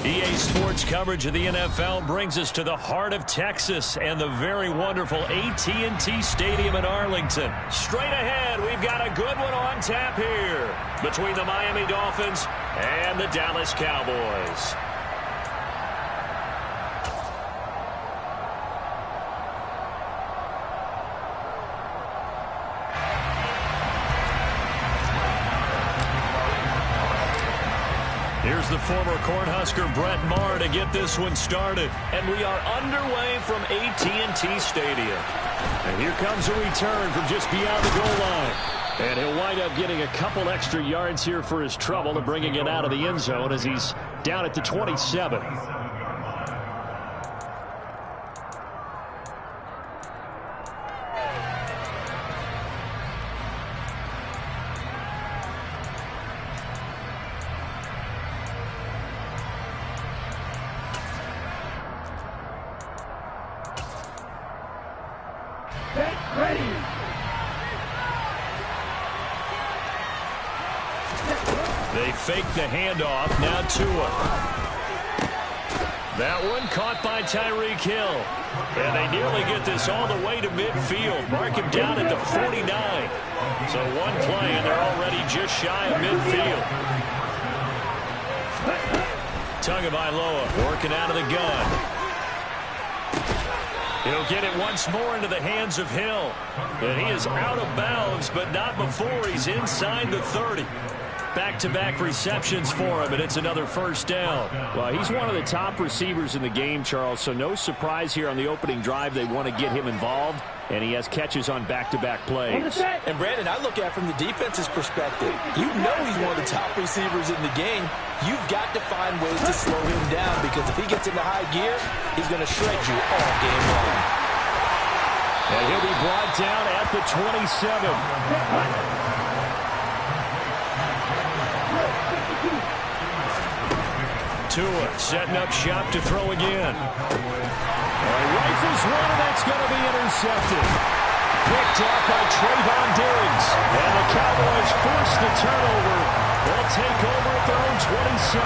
EA Sports coverage of the NFL brings us to the heart of Texas and the very wonderful AT&T Stadium in Arlington. Straight ahead, we've got a good one on tap here between the Miami Dolphins and the Dallas Cowboys. Here's the former Cornhusker Brett Maher to get this one started. And we are underway from AT&T Stadium. And here comes a return from just beyond the goal line. And he'll wind up getting a couple extra yards here for his trouble and bringing it out of the end zone as he's down at the 27. They fake the handoff. Now Tua. That one caught by Tyreek Hill. And they nearly get this all the way to midfield. Mark him down at the 49. So one play, and they're already just shy of midfield. Tagovailoa working out of the gun. He'll get it once more into the hands of Hill. And he is out of bounds, but not before he's inside the 30. Back-to-back receptions for him, and it's another first down. Well, he's one of the top receivers in the game, Charles, so no surprise here on the opening drive they want to get him involved, and he has catches on back-to-back plays. And, Brandon, I look at it from the defense's perspective. You know he's one of the top receivers in the game. You've got to find ways to slow him down because if he gets into high gear, he's going to shred you all game long. And he'll be brought down at the 27. Tua setting up shop to throw again. Rifles one, and that's going to be intercepted. Picked up by Trayvon Diggs. And the Cowboys force the turnover. They'll take over at their own 27.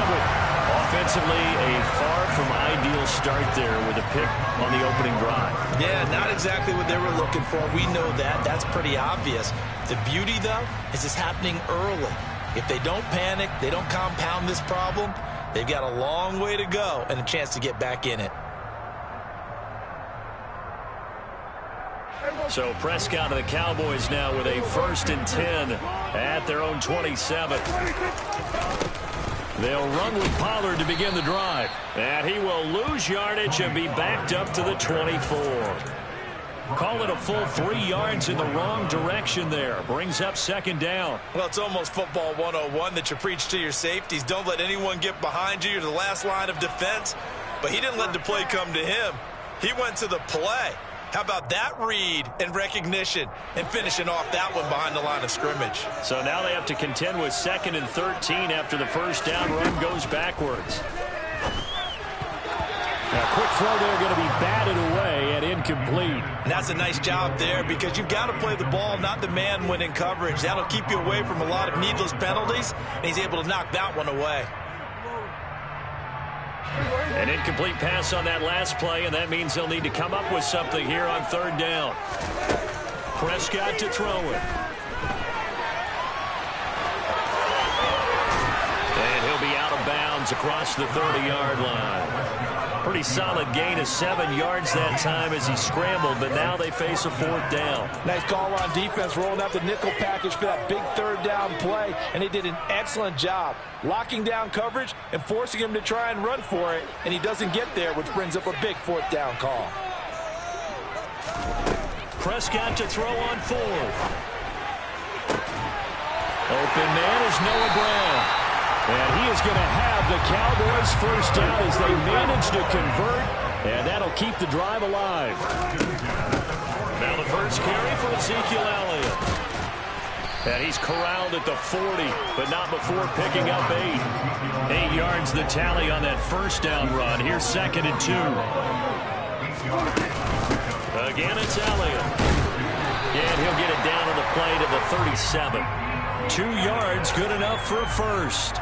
Offensively, a far from ideal start there with a pick on the opening drive. Yeah, not exactly what they were looking for. We know that. That's pretty obvious. The beauty, though, is it's happening early. If they don't panic, they don't compound this problem, they've got a long way to go and a chance to get back in it. So Prescott and the Cowboys now with a 1st and 10 at their own 27. They'll run with Pollard to begin the drive. And he will lose yardage and be backed up to the 24. Call it a full 3 yards in the wrong direction there. Brings up 2nd down. Well, it's almost football 101 that you preach to your safeties. Don't let anyone get behind you. You're the last line of defense. But he didn't let the play come to him. He went to the play. How about that read and recognition and finishing off that one behind the line of scrimmage? So now they have to contend with 2nd and 13 after the first down run goes backwards. A quick throw there going to be batted away and incomplete. And that's a nice job there because you've got to play the ball, not the man when in coverage. That'll keep you away from a lot of needless penalties, and he's able to knock that one away. An incomplete pass on that last play, and that means they'll need to come up with something here on 3rd down. Prescott to throw it. And he'll be out of bounds across the 30-yard line. Pretty solid gain of 7 yards that time as he scrambled, but now they face a 4th down. Nice call on defense, rolling out the nickel package for that big 3rd down play, and he did an excellent job locking down coverage and forcing him to try and run for it, and he doesn't get there, which brings up a big 4th down call. Prescott to throw on 4th. Open man is Noah Brown. And he is going to have the Cowboys' first down as they manage to convert, and that'll keep the drive alive. Now the first carry for Ezekiel Elliott. And he's corralled at the 40, but not before picking up 8. 8 yards the tally on that first down run. Here's 2nd and 2. Again, it's Elliott. And he'll get it down on the play to the 37. 2 yards, good enough for a first.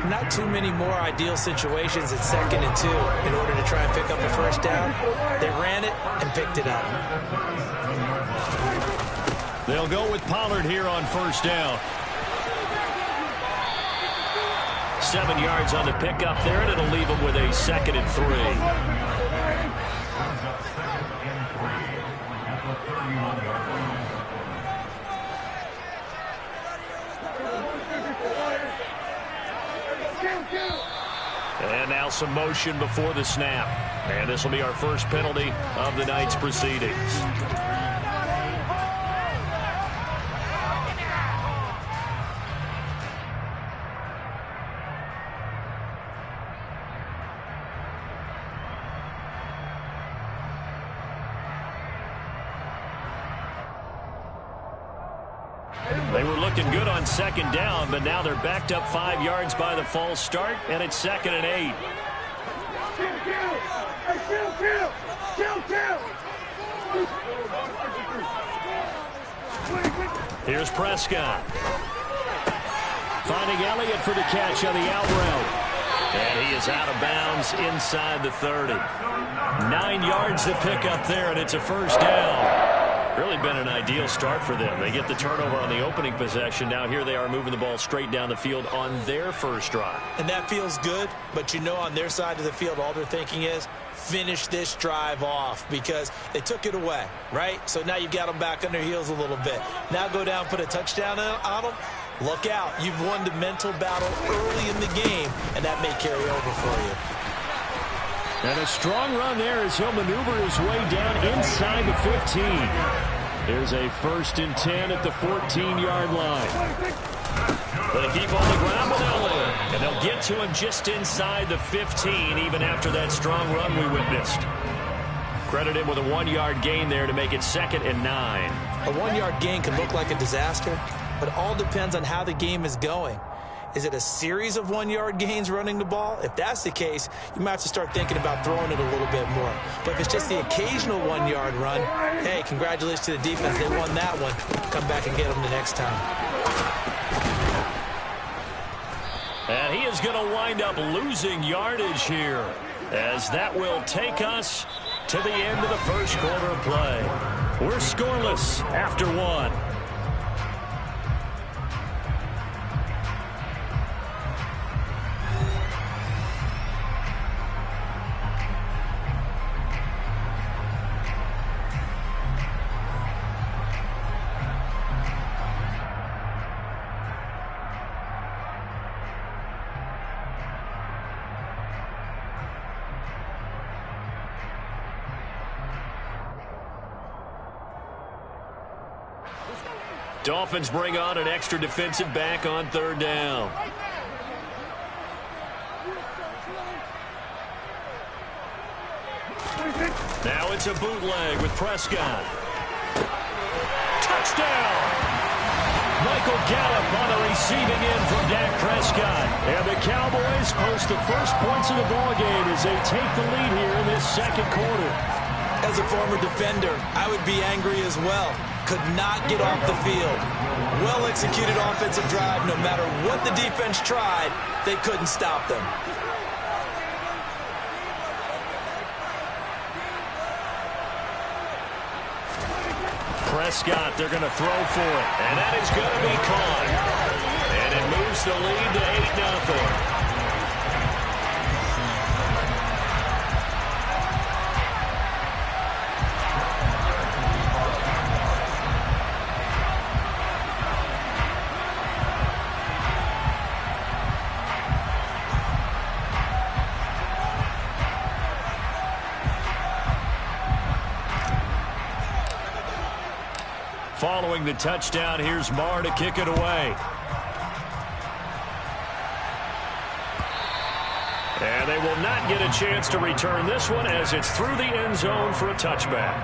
Not too many more ideal situations at 2nd and 2 in order to try and pick up a first down. They ran it and picked it up. They'll go with Pollard here on first down. 7 yards on the pickup there, and it'll leave them with a 2nd and 3. And now some motion before the snap. And this will be our first penalty of the night's proceedings. They were looking good on 2nd down, but now they're backed up 5 yards by the false start, and it's 2nd and 8. Here's Prescott. Finding Elliott for the catch on the out route. And he is out of bounds inside the 30. 9 yards to pick up there, and it's a first down. Really been an ideal start for them. They get the turnover on the opening possession. Now here they are moving the ball straight down the field on their first drive. And that feels good, but you know on their side of the field all they're thinking is finish this drive off because they took it away, right? So now you've got them back on their heels a little bit. Now go down, put a touchdown on them. Look out. You've won the mental battle early in the game, and that may carry over for you. And a strong run there as he'll maneuver his way down inside the 15. Here's a 1st and 10 at the 14-yard line. They keep on the ground with Elliott, and they'll get to him just inside the 15 even after that strong run we witnessed. Credit him with a 1-yard gain there to make it 2nd and 9. A 1-yard gain can look like a disaster, but it all depends on how the game is going. Is it a series of 1-yard gains running the ball? If that's the case, you might have to start thinking about throwing it a little bit more. But if it's just the occasional 1-yard run, hey, congratulations to the defense. They won that one. Come back and get them the next time. And he is going to wind up losing yardage here, as that will take us to the end of the first quarter of play. We're scoreless after 1. Dolphins bring on an extra defensive back on 3rd down. Now it's a bootleg with Prescott. Touchdown! Michael Gallup on the receiving end from Dak Prescott. And the Cowboys post the first points of the ballgame as they take the lead here in this 2nd quarter. As a former defender, I would be angry as well. Could not get off the field. Well-executed offensive drive. No matter what the defense tried, they couldn't stop them. Prescott, they're going to throw for it. And that is going to be caught. And it moves the lead to 8-0. Following the touchdown, here's Marr to kick it away. And they will not get a chance to return this one as it's through the end zone for a touchback.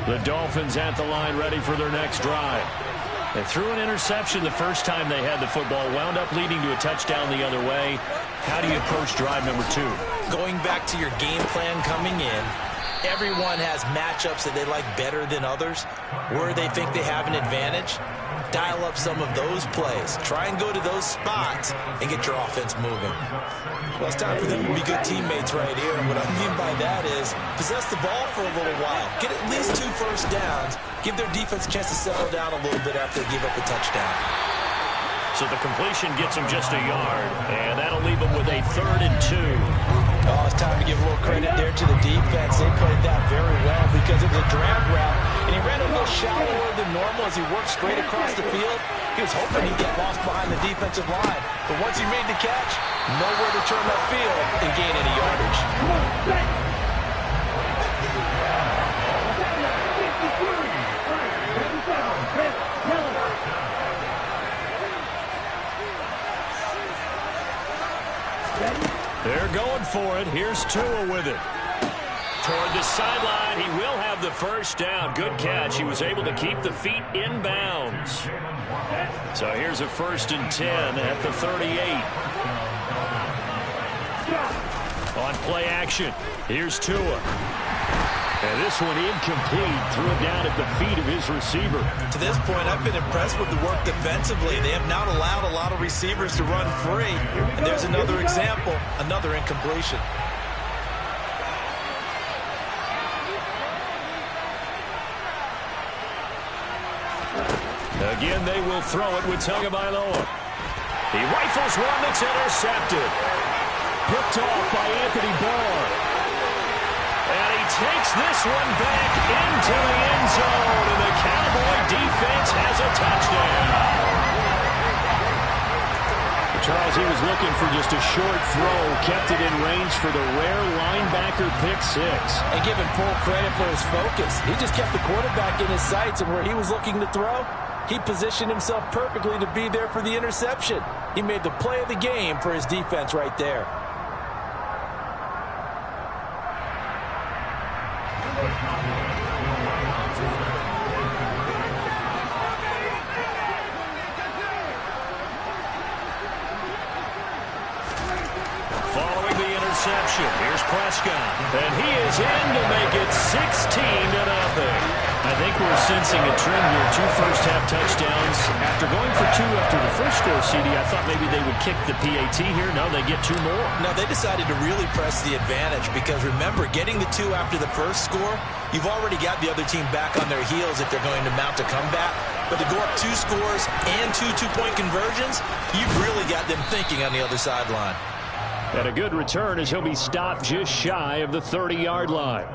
The Dolphins at the line ready for their next drive. They threw an interception the first time they had the football, wound up leading to a touchdown the other way. How do you approach drive number 2? Going back to your game plan coming in, everyone has matchups that they like better than others, where they think they have an advantage. Dial up some of those plays. Try and go to those spots and get your offense moving. Well, it's time for them to be good teammates right here. And what I mean by that is possess the ball for a little while. Get at least 2 first downs. Give their defense a chance to settle down a little bit after they give up a touchdown. So the completion gets him just a yard, and that'll leave him with a 3rd and 2. Oh, it's time to give a little credit there to the defense. They played that very well because it was a drag route, and he ran a little shallower than normal as he worked straight across the field. He was hoping he'd get lost behind the defensive line, but once he made the catch, nowhere to turn upfield and gain any yardage. They're going for it. Here's Tua with it. Toward the sideline, he will have the first down. Good catch. He was able to keep the feet in bounds. So here's a 1st and 10 at the 38. On play action, here's Tua. And this one incomplete. Threw it down at the feet of his receiver. To this point, I've been impressed with the work defensively. They have not allowed a lot of receivers to run free. And there's another example, another incompletion. Again, they will throw it with Tagovailoa. He rifles one that's intercepted. Picked off by Anthony Barr. And he takes this one back into the end zone, and the Cowboy defense has a touchdown. Charles, he was looking for just a short throw, kept it in range for the rare linebacker pick 6. And give him full credit for his focus. He just kept the quarterback in his sights, and where he was looking to throw, he positioned himself perfectly to be there for the interception. He made the play of the game for his defense right there. Following the interception, here's Prescott. And he is in to make it 16-0. I think we're sensing a trend here. 2 first-half touchdowns. After going for 2 after the first score, CD, I thought maybe they would kick the PAT here. No, they get 2 more. No, they decided to really press the advantage because, remember, getting the 2 after the first score, you've already got the other team back on their heels if they're going to mount a comeback. But to go up 2 scores and 2 two-point conversions, you've really got them thinking on the other sideline. And a good return as he'll be stopped just shy of the 30-yard line.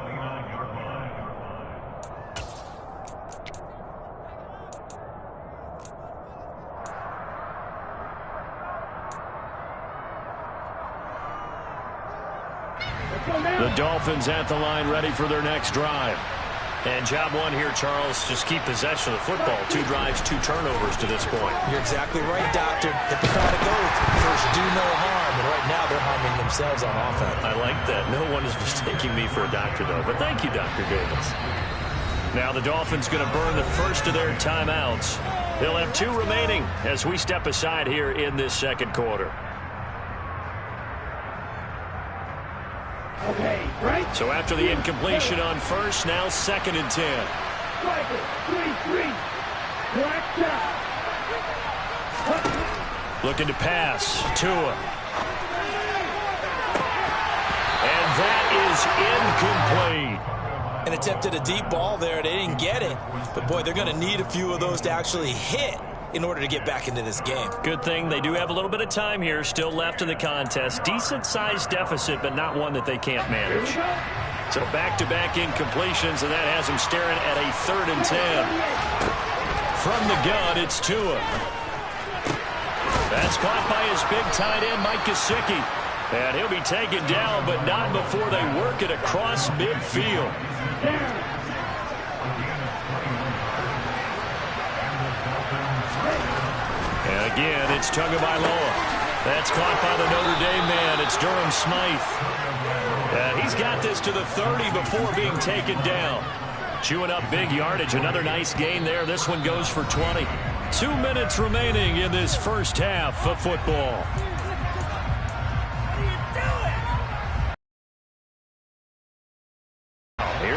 The Dolphins at the line, ready for their next drive. And job 1 here, Charles, just keep possession of the football. 2 drives, 2 turnovers to this point. You're exactly right, Doctor. Hippocratic oath. First, do no harm. And right now, they're harming themselves on offense. I like that. No one is mistaking me for a doctor, though. But thank you, Dr. Davis. Now the Dolphins going to burn the first of their timeouts. They'll have 2 remaining as we step aside here in this second quarter. Okay, right. So after the incompletion on first, now 2nd and 10. 3-3. Black shot. Looking to pass. Tua. And that is incomplete. And attempted a deep ball there. They didn't get it. But, boy, they're going to need a few of those to actually hit in order to get back into this game. Good thing they do have a little bit of time here still left in the contest. Decent-sized deficit, but not one that they can't manage. So back-to-back incompletions, and that has them staring at a 3rd and 10. From the gun, it's Tua. That's caught by his big tight end, Micah. And he'll be taken down, but not before they work it across midfield. And again, it's Tagovailoa. That's caught by the Notre Dame man. It's Durham Smythe. And he's got this to the 30 before being taken down. Chewing up big yardage. Another nice gain there. This one goes for 20. 2 minutes remaining in this first half of football.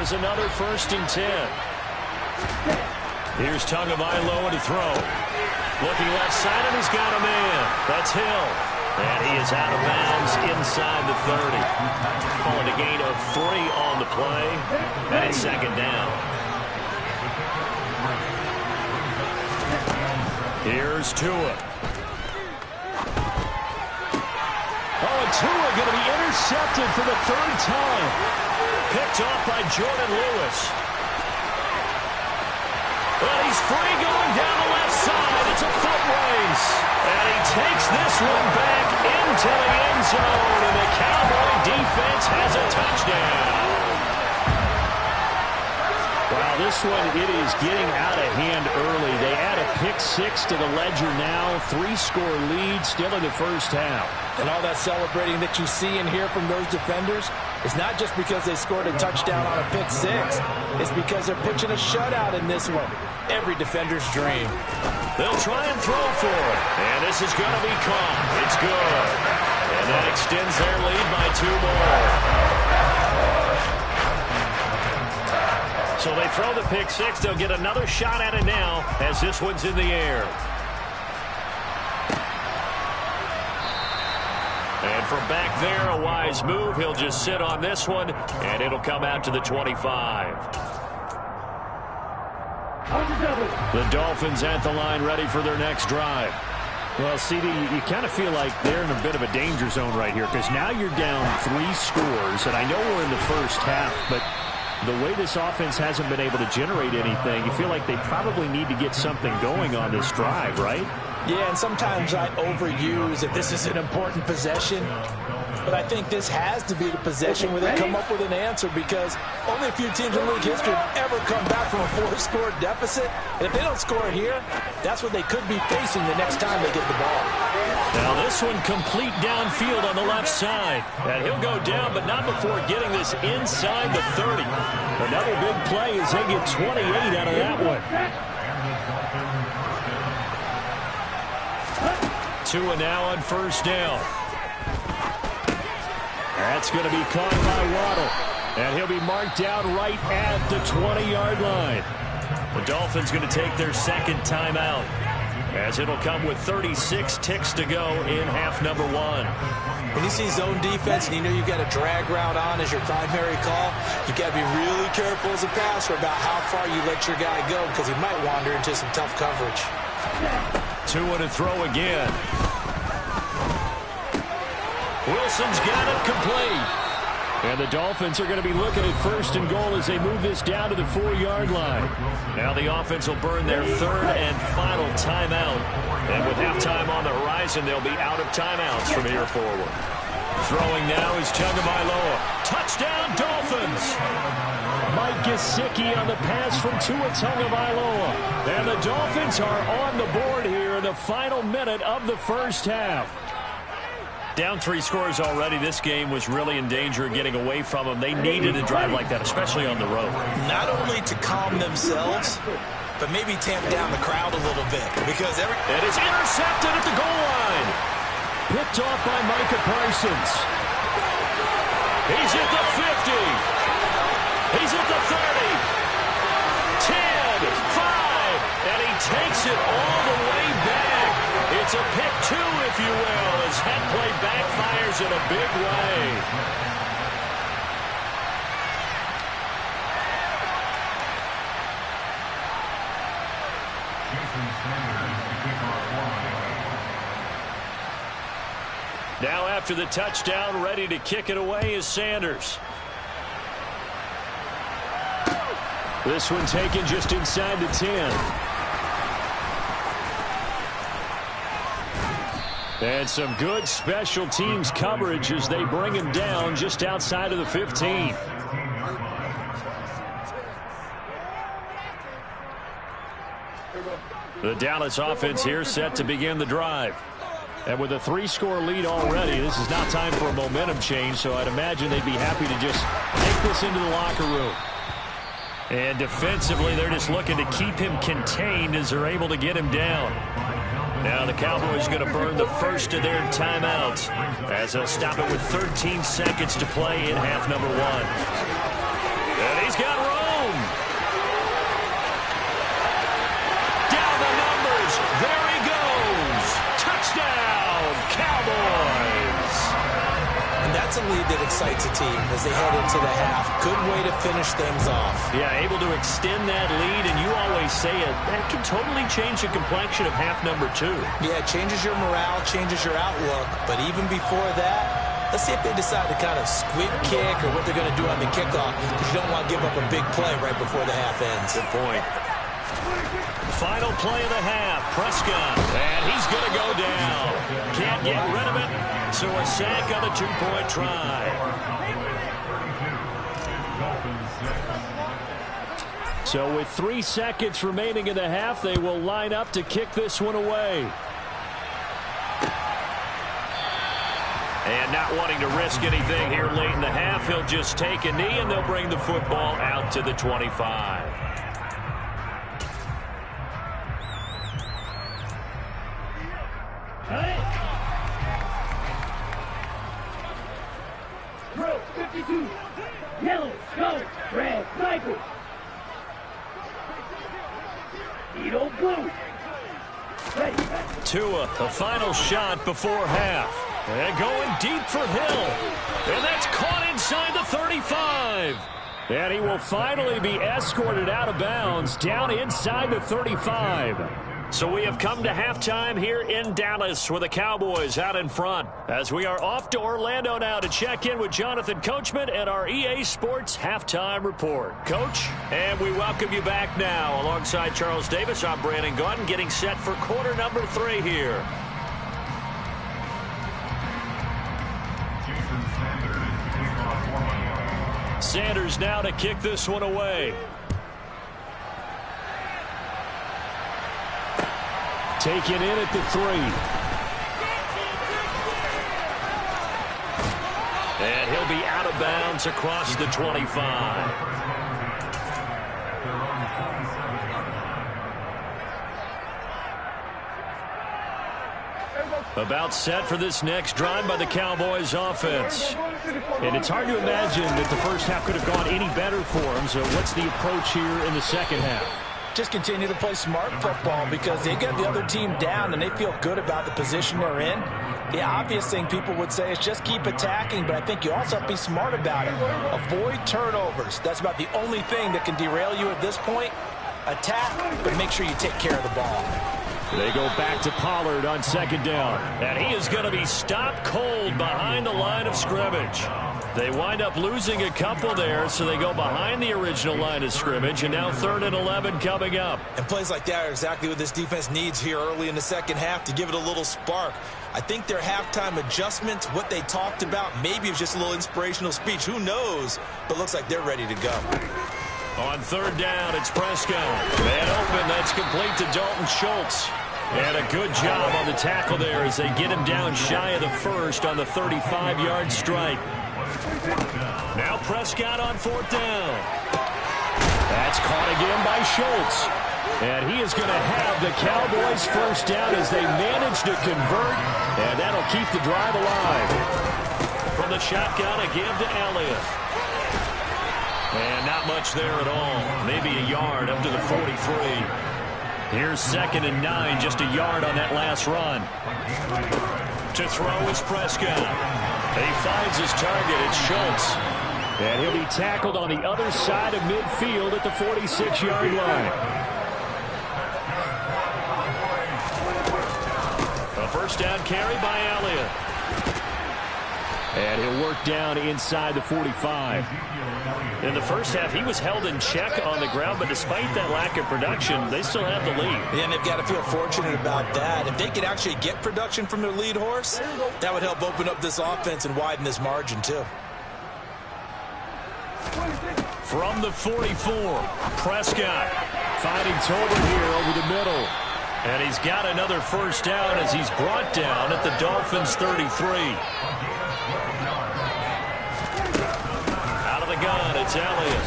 Here's another 1st and 10. Here's Tagovailoa to throw. Looking left side, and he's got a man. That's Hill. And he is out of bounds inside the 30. Calling a gain of 3 on the play. And it's 2nd down. Here's Tua. Oh, and Tua going to be intercepted for the 3rd time. Picked off by Jordan Lewis. Well, he's free going down the left side. It's a foot race. And he takes this one back into the end zone. And the Cowboy defense has a touchdown. Wow, this one, it is getting out of hand early. They add a pick 6 to the ledger now. 3-score lead still in the 1st half. And all that celebrating that you see and hear from those defenders is not just because they scored a touchdown on a pick 6. It's because they're pitching a shutout in this one. Every defender's dream. They'll try and throw for it. And this is going to be caught. It's good. And that extends their lead by 2 more. So they throw the pick 6. They'll get another shot at it now as this one's in the air. And from back there, a wise move. He'll just sit on this one, and it'll come out to the 25. The Dolphins at the line, ready for their next drive. Well, CD, you kind of feel like they're in a bit of a danger zone right here because now you're down 3 scores, and I know we're in the 1st half, but the way this offense hasn't been able to generate anything, you feel like they probably need to get something going on this drive, right? Yeah, and sometimes I overuse that this is an important possession. But I think this has to be the possession where they come up with an answer because only a few teams in league history have ever come back from a 4-score deficit. And if they don't score here, that's what they could be facing the next time they get the ball. Now this one complete downfield on the left side. And he'll go down, but not before getting this inside the 30. Another big play as they get 28 out of that one. Tua now on 1st down. That's going to be caught by Waddle. And he'll be marked down right at the 20-yard line. The Dolphins going to take their 2nd timeout as it'll come with 36 ticks to go in half number 1. When you see zone defense and you know you've got a drag route on as your primary call, you've got to be really careful as a passer about how far you let your guy go because he might wander into some tough coverage. Tua to throw again. Wilson's got it complete. And the Dolphins are going to be looking at 1st and goal as they move this down to the 4-yard line. Now the offense will burn their 3rd and final timeout. And with halftime on the horizon, they'll be out of timeouts from here forward. Throwing now is Tagovailoa. Touchdown, Dolphins! Mike Gesicki on the pass from Tua Tagovailoa. And the Dolphins are on the board here in the final minute of the 1st half. Down 3 scores already. This game was really in danger of getting away from them. They needed a drive like that, especially on the road. Not only to calm themselves, but maybe tamp down the crowd a little bit. Because it is intercepted at the goal line. Picked off by Micah Parsons. He's at the 50. He's at the 30. 10, 5, and he takes it all the way back. It's a pick 2, if you will, as that play backfires in a big way. Now after the touchdown, ready to kick it away is Sanders. This one taken just inside the 10. And some good special teams coverage as they bring him down just outside of the 15. The Dallas offense here set to begin the drive. And with a 3-score lead already, this is not time for a momentum change, so I'd imagine they'd be happy to just take this into the locker room. And defensively, they're just looking to keep him contained as they're able to get him down. Now the Cowboys going to burn the first of their timeouts as they'll stop it with 13 seconds to play in half number 1. And he's got defensive team as they head into the half. Good way to finish things off. Yeah, able to extend that lead, and you always say it, that can totally change the complexion of half number 2. Yeah, it changes your morale, changes your outlook, but even before that, let's see if they decide to kind of squib kick or what they're going to do on the kickoff, because you don't want to give up a big play right before the half ends. Good point. Final play of the half, Prescott, and he's going to go down. Can't get rid of it, so a sack on the 2-point try. So with 3 seconds remaining in the half, they will line up to kick this one away. And not wanting to risk anything here late in the half, he'll just take a knee, and they'll bring the football out to the 25. Row 52. Yellow, go. Red, Micah. Edo blue. Ready. Tua, the final shot before half. And going deep for Hill. And that's caught inside the 35. And he will finally be escorted out of bounds down inside the 35. So we have come to halftime here in Dallas with the Cowboys out in front. As we are off to Orlando now to check in with Jonathan Coachman and our EA Sports Halftime Report. Coach, and we welcome you back now. Alongside Charles Davis, I'm Brandon Gaudin, getting set for quarter number 3 here. Sanders now to kick this one away. Taken in at the 3. And he'll be out of bounds across the 25. About set for this next drive by the Cowboys offense. And it's hard to imagine that the first half could have gone any better for them. So what's the approach here in the second half? Just continue to play smart football because they get the other team down and they feel good about the position they're in. The obvious thing people would say is just keep attacking, but I think you also have to be smart about it. Avoid turnovers. That's about the only thing that can derail you at this point. Attack, but make sure you take care of the ball. They go back to Pollard on second down. And he is going to be stopped cold behind the line of scrimmage. They wind up losing a couple there, so they go behind the original line of scrimmage, and now 3rd and 11 coming up. And plays like that are exactly what this defense needs here early in the second half to give it a little spark. I think their halftime adjustments, what they talked about, maybe it was just a little inspirational speech. Who knows? But looks like they're ready to go. On 3rd down, it's Prescott. Man open, that's complete to Dalton Schultz. And a good job on the tackle there as they get him down shy of the 1st on the 35-yard strike. Now Prescott on 4th down. That's caught again by Schultz. And he is going to have the Cowboys first down as they manage to convert. And that'll keep the drive alive. From the shotgun, a give to Elliott. And not much there at all. Maybe a yard up to the 43. Here's 2nd and 9, just a yard on that last run. To throw is Prescott. He finds his target. It's Schultz. And he'll be tackled on the other side of midfield at the 46-yard line. A first down carry by Elliott. And he'll work down inside the 45. In the first half, he was held in check on the ground, but despite that lack of production, they still have the lead. Yeah, and they've got to feel fortunate about that. If they could actually get production from their lead horse, that would help open up this offense and widen this margin, too. From the 44, Prescott finding Tolbert here over the middle. And he's got another first down as he's brought down at the Dolphins' 33. Gun, it's Elliott.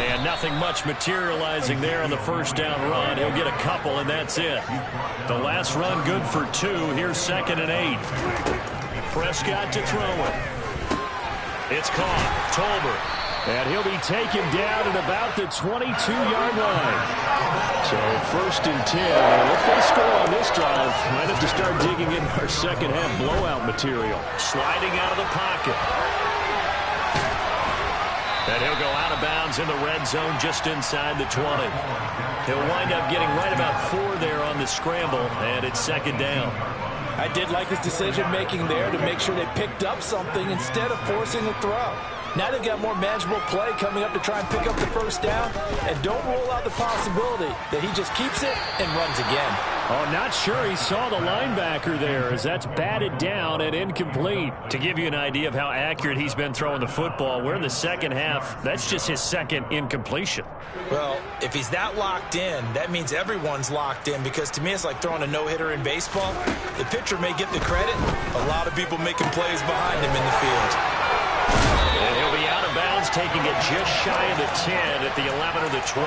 And nothing much materializing there on the first down run. He'll get a couple, and that's it. The last run good for 2. Here's 2nd and 8. Prescott to throw it. It's caught. Tolbert. And he'll be taken down at about the 22-yard line. So 1st and 10. And if they score on this drive, might have to start digging in our second-half blowout material. Sliding out of the pocket. And he'll go out of bounds in the red zone just inside the 20. He'll wind up getting right about 4 there on the scramble, and it's 2nd down. I did like his decision-making there to make sure they picked up something instead of forcing a throw. Now they've got more manageable play coming up to try and pick up the 1st down. And don't rule out the possibility that he just keeps it and runs again. Oh, not sure he saw the linebacker there as that's batted down and incomplete. To give you an idea of how accurate he's been throwing the football, we're in the second half. That's just his 2nd incompletion. Well, if he's that locked in, that means everyone's locked in, because to me it's like throwing a no-hitter in baseball. The pitcher may get the credit, a lot of people making plays behind him in the field. And he'll be out of bounds, taking it just shy of the 10 at the 11 or the 12.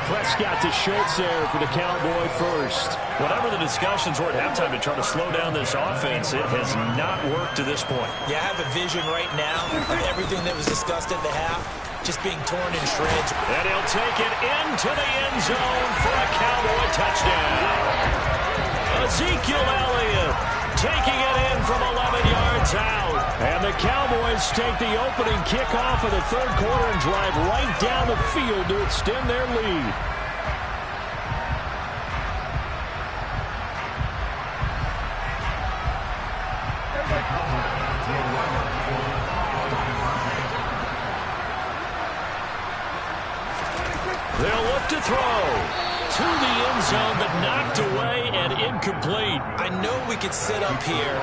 Prescott to Schultz there for the Cowboy first. Whatever the discussions were at halftime to try to slow down this offense, it has not worked to this point. Yeah, I have a vision right now of everything that was discussed at the half just being torn in shreds. And he'll take it into the end zone for a Cowboy touchdown. Ezekiel Elliott taking it in from 11 yards out. And the Cowboys take the opening kickoff of the 3rd quarter and drive right down the field to extend their lead. They'll look to throw. To the end zone, but knocked away and incomplete. I know we could sit up here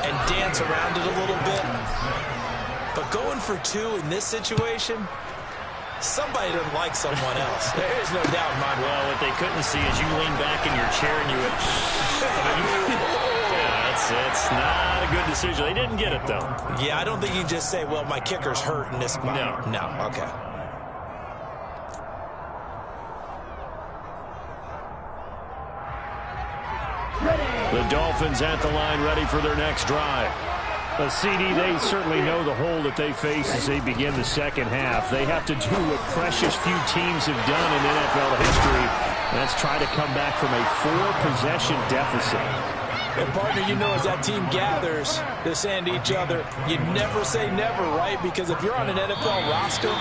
and dance around it a little bit, but going for 2 in this situation, somebody doesn't like someone else. There is no doubt in my mind. Well, what they couldn't see is you lean back in your chair and you would... yeah, it's not a good decision. They didn't get it, though. Yeah, I don't think you can just say, well, my kicker's hurt in this spot. No, okay. The Dolphins at the line ready for their next drive. CD, they certainly know the hole that they face as they begin the second half. They have to do what precious few teams have done in NFL history. That's try to come back from a 4-possession deficit. And partner, you know, as that team gathers, they're saying to each other, you never say never, right? Because if you're on an NFL roster,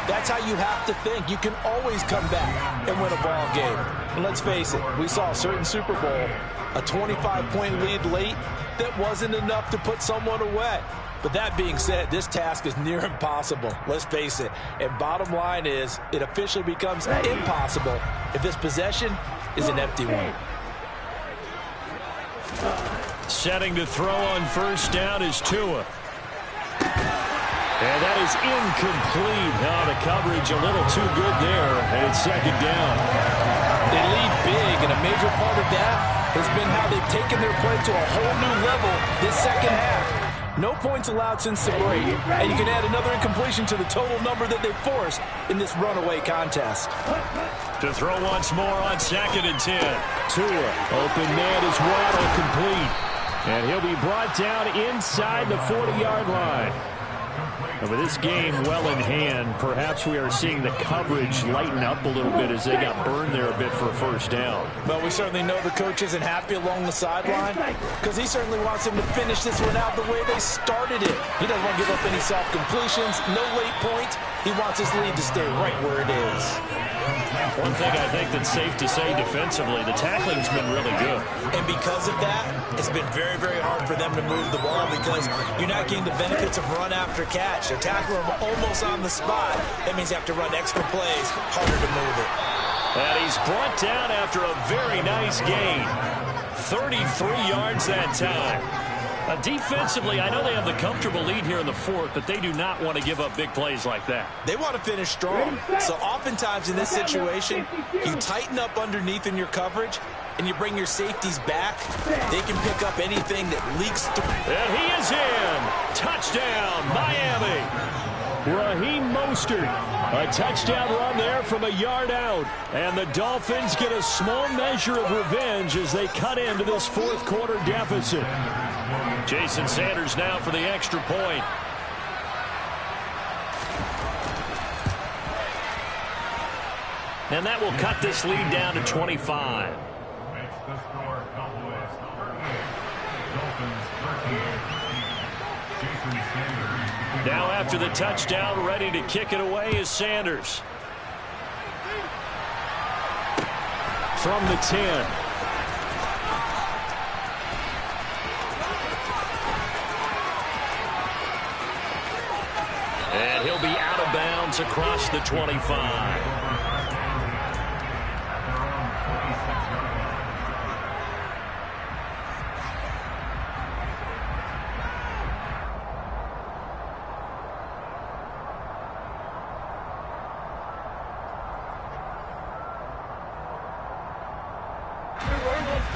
that's how you have to think. You can always come back and win a ball game. And let's face it, we saw a certain Super Bowl, a 25-point lead late that wasn't enough to put someone away. But that being said, this task is near impossible. Let's face it. And bottom line is, it officially becomes impossible if this possession is an empty one. Setting to throw on 1st down is Tua. And that is incomplete. Now the coverage a little too good there, and it's 2nd down. They lead big, and a major part of that has been how they've taken their play to a whole new level this second half. No points allowed since the break, and you can add another incompletion to the total number that they've forced in this runaway contest. To throw once more on 2nd and 10. Tua, open man is Waddle, complete. And he'll be brought down inside the 40-yard line. And with this game well in hand, perhaps we are seeing the coverage lighten up a little bit as they got burned there a bit for a 1st down. Well, we certainly know the coach isn't happy along the sideline because he certainly wants them to finish this one out the way they started it. He doesn't want to give up any soft completions, no late points. He wants his lead to stay right where it is. One thing I think that's safe to say defensively, the tackling's been really good. And because of that, it's been very, very hard for them to move the ball because you're not getting the benefits of run after catch. They're tackling them almost on the spot. That means you have to run extra plays, harder to move it. And he's brought down after a very nice gain. 33 yards that time. Defensively, I know they have the comfortable lead here in the 4th, but they do not want to give up big plays like that. They want to finish strong. So oftentimes in this situation, you tighten up underneath in your coverage, and you bring your safeties back. They can pick up anything that leaks through. And he is in. Touchdown, Miami. Raheem Mostert, a touchdown run there from a yard out. And the Dolphins get a small measure of revenge as they cut into this 4th quarter deficit. Jason Sanders now for the extra point. And that will cut this lead down to 25. Now after the touchdown, ready to kick it away is Sanders. From the 10. And he'll be out of bounds across the 25.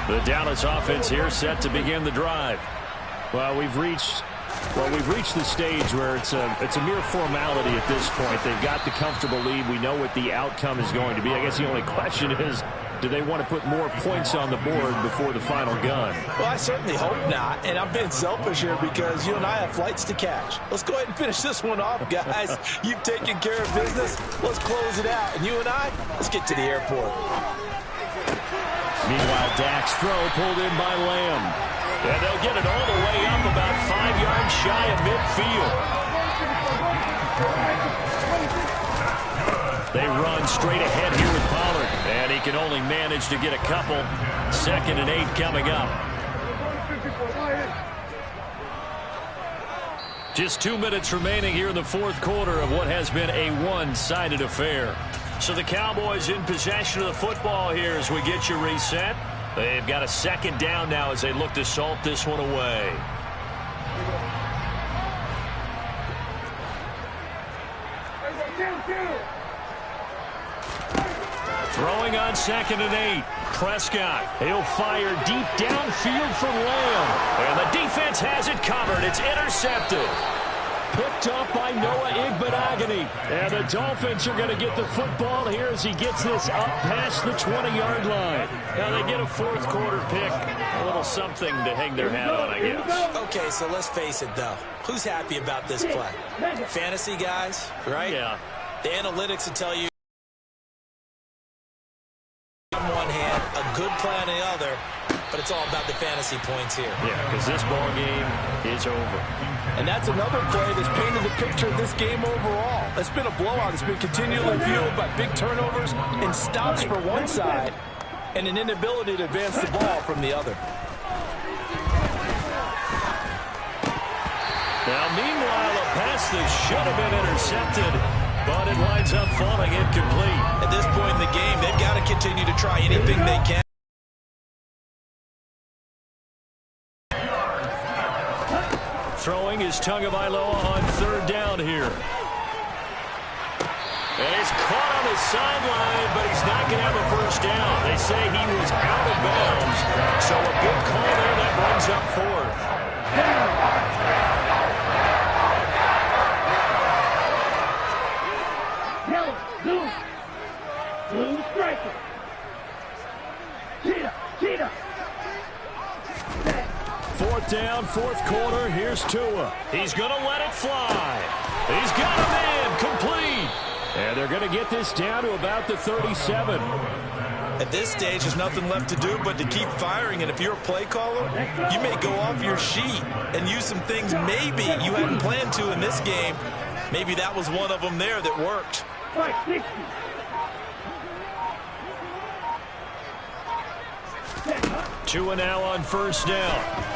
The Dallas offense here set to begin the drive. Well, we've reached the stage where it's a mere formality at this point. They've got the comfortable lead. We know what the outcome is going to be. I guess the only question is, do they want to put more points on the board before the final gun? Well, I certainly hope not, and I'm being selfish here because you and I have flights to catch. Let's go ahead and finish this one off, guys. You've taken care of business. Let's close it out, and you and I, let's get to the airport. Meanwhile, Dak's throw pulled in by Lamb. And they'll get it all the way up about 5 yards shy of midfield. They run straight ahead here with Pollard. And he can only manage to get a couple. 2nd and 8 coming up. Just 2 minutes remaining here in the fourth quarter of what has been a one-sided affair. So the Cowboys in possession of the football here as we get you reset. They've got a 2nd down now as they look to salt this one away. Throwing on 2nd and 8. Prescott. He'll fire deep downfield from Lamb. And the defense has it covered. It's intercepted. Picked up by Noah Igbenogany. And the Dolphins are going to get the football here as he gets this up past the 20-yard line. Now they get a fourth quarter pick. A little something to hang their hat on, I guess. Okay, so let's face it, though. Who's happy about this play? Fantasy guys, right? Yeah. The analytics will tell you on one hand, a good play on the other, but it's all about the fantasy points here. Yeah, because this ball game is over. And that's another play that's painted the picture of this game overall. It's been a blowout. It's been continually fueled by big turnovers and stops for one side and an inability to advance the ball from the other. Now, meanwhile, a pass that should have been intercepted, but it winds up falling incomplete. At this point in the game, they've got to continue to try anything they can. Throwing is Tagovailoa on 3rd down here. And he's caught on the sideline, but he's not going to have a first down. They say he was out of bounds. So a good call there that brings up 4th. Yellow, blue striker. Cheetah. 4th down, fourth quarter. Here's Tua. He's going to let it fly. He's got a man complete. And they're going to get this down to about the 37. At this stage, there's nothing left to do but to keep firing. And if you're a play caller, you may go off your sheet and use some things maybe you hadn't planned to in this game. Maybe that was one of them there that worked. 560. Tua now on 1st down.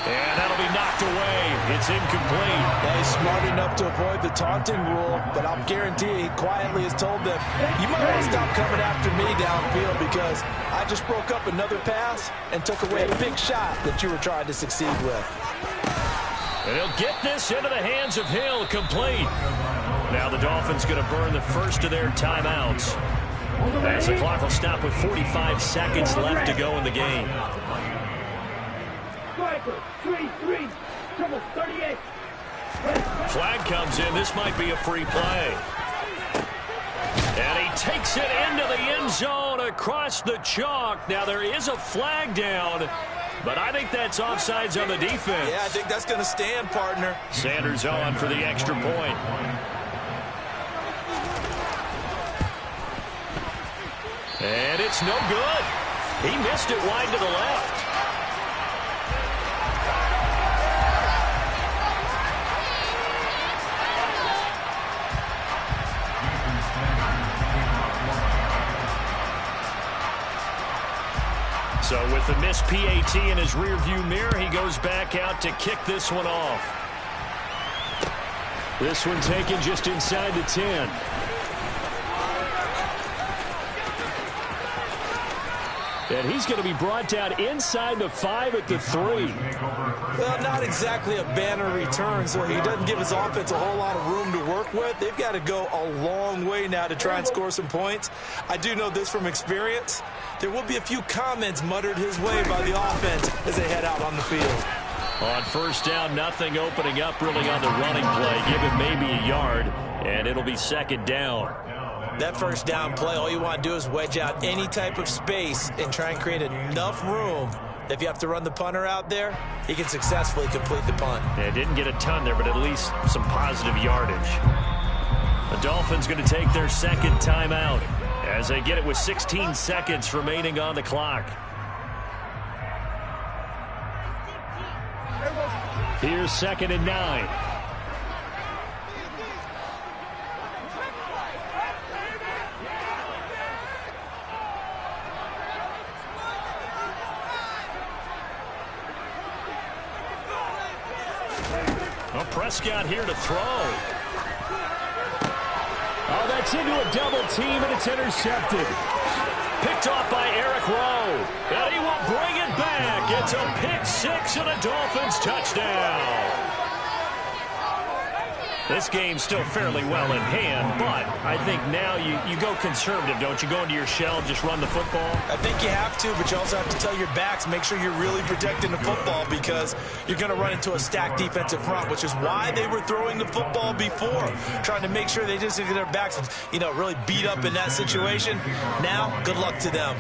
And that'll be knocked away. It's incomplete. Well, he's smart enough to avoid the taunting rule, but I'll guarantee he quietly has told them, you might want to stop coming after me downfield because I just broke up another pass and took away a big shot that you were trying to succeed with. And he'll get this into the hands of Hill, complete. Now the Dolphins going to burn the first of their timeouts, as the clock will stop with 45 seconds left to go in the game. Striker, 3-3, triple 38. Flag comes in. This might be a free play. And he takes it into the end zone across the chalk. Now there is a flag down, but I think that's offsides on the defense. Yeah, I think that's going to stand, partner. Sanders on for the extra point. And it's no good. He missed it wide to the left. So with the missed PAT in his rearview mirror, he goes back out to kick this one off. This one taken just inside the 10. And he's going to be brought down inside the 5 at the 3. Well, not exactly a banner return, so he doesn't give his offense a whole lot of room to work with. They've got to go a long way now to try and score some points. I do know this from experience. There will be a few comments muttered his way by the offense as they head out on the field. On first down, nothing opening up really on the running play. Give him maybe a yard, and it'll be second down. That first down play, all you want to do is wedge out any type of space and try and create enough room. If you have to run the punter out there, he can successfully complete the punt. Yeah, didn't get a ton there, but at least some positive yardage. The Dolphins going to take their second timeout as they get it with 16 seconds remaining on the clock. Here's 2nd and 9. Well, Prescott here to throw. Oh, that's into a double team, and it's intercepted. Picked off by Eric Rowe. And he will bring it back. It's a pick 6 and a Dolphins touchdown. This game's still fairly well in hand, but I think now you go conservative, don't you? Go into your shell, just run the football? I think you have to, but you also have to tell your backs, make sure you're really protecting the football because you're going to run into a stacked defensive front, which is why they were throwing the football before, trying to make sure they just get their backs, really beat up in that situation. Now, good luck to them.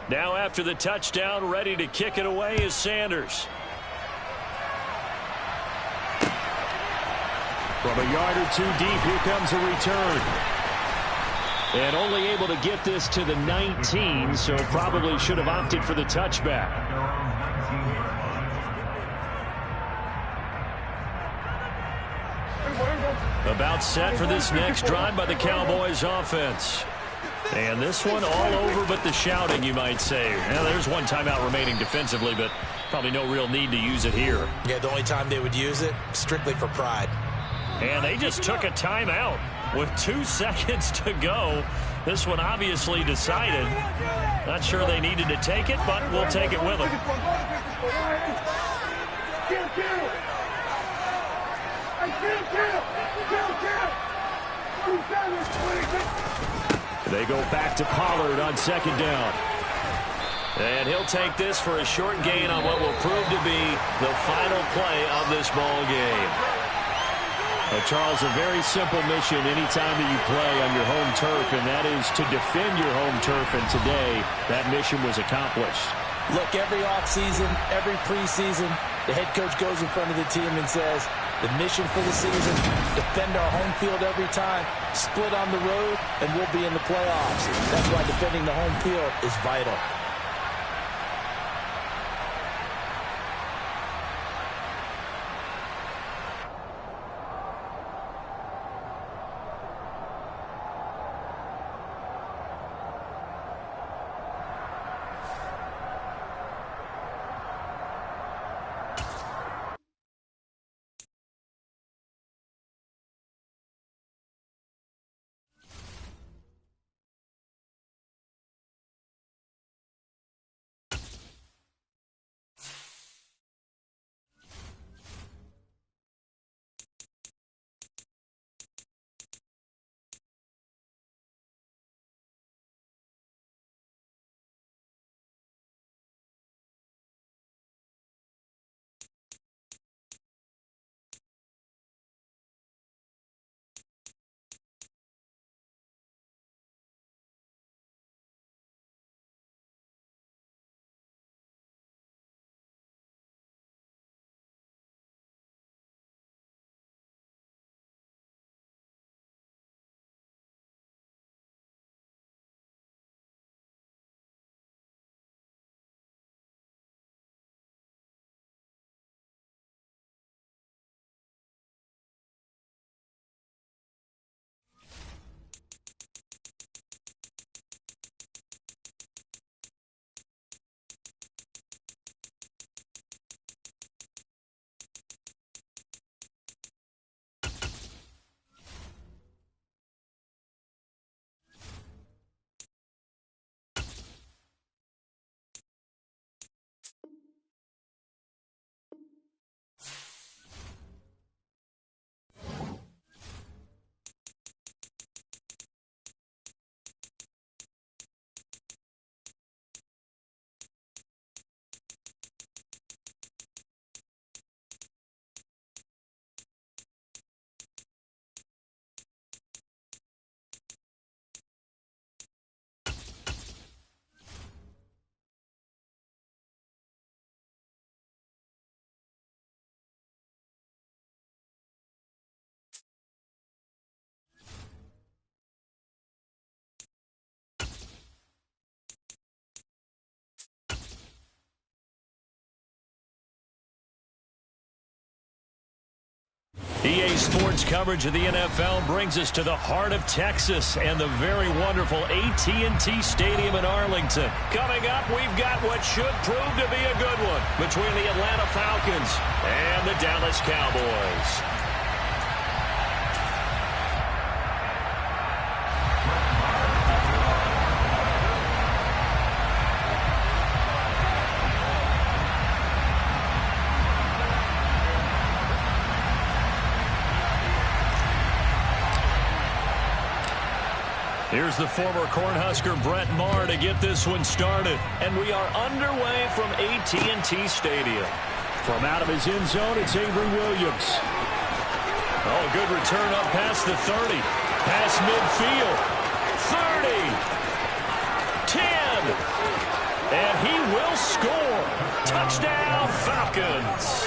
Now after the touchdown, ready to kick it away is Sanders. From a yard or two deep, here comes a return. And only able to get this to the 19, so probably should have opted for the touchback. About set for this next drive by the Cowboys offense. And this one all over but the shouting, you might say. Now, there's one timeout remaining defensively, but probably no real need to use it here. Yeah, the only time they would use it, strictly for pride. And they just took a timeout with 2 seconds to go. This one obviously decided. Not sure they needed to take it, but we'll take it with them. They go back to Pollard on 2nd down. And he'll take this for a short gain on what will prove to be the final play of this ball game. Charles, a very simple mission anytime that you play on your home turf, and that is to defend your home turf, and today that mission was accomplished. Look, every offseason, every preseason, the head coach goes in front of the team and says, the mission for the season, defend our home field every time, split on the road, and we'll be in the playoffs. That's why defending the home field is vital. EA Sports coverage of the NFL brings us to the heart of Texas and the very wonderful AT&T Stadium in Arlington. Coming up, we've got what should prove to be a good one between the Atlanta Falcons and the Dallas Cowboys. Here's the former Cornhusker Brett Maher to get this one started. And we are underway from AT&T Stadium. From out of his end zone, it's Avery Williams. Oh, good return up past the 30. Past midfield. 30. 10. And he will score. Touchdown, Falcons.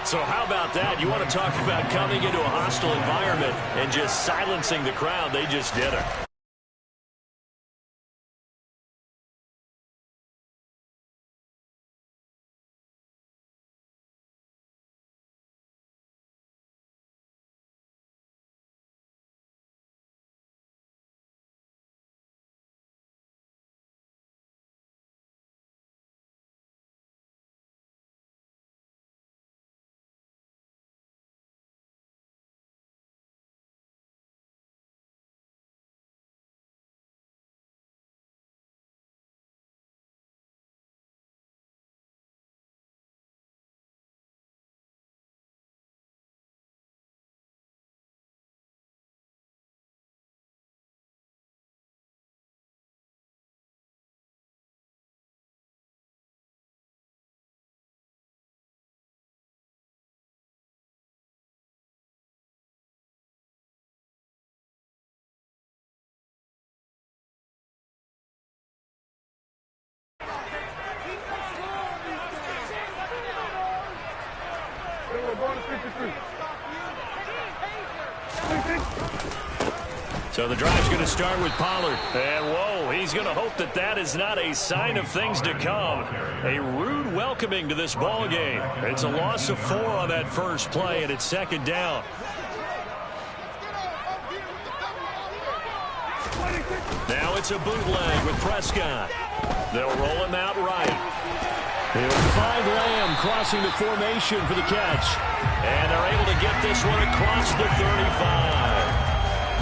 So how about that? You want to talk about coming into a hostile environment and just silencing the crowd. They just did it. So the drive's going to start with Pollard. And, whoa, he's going to hope that that is not a sign of things to come. A rude welcoming to this ball game. It's a loss of 4 on that first play, and it's second down. Now it's a bootleg with Prescott. They'll roll him out right. He'll find Lamb crossing the formation for the catch. And they're able to get this one across the 35.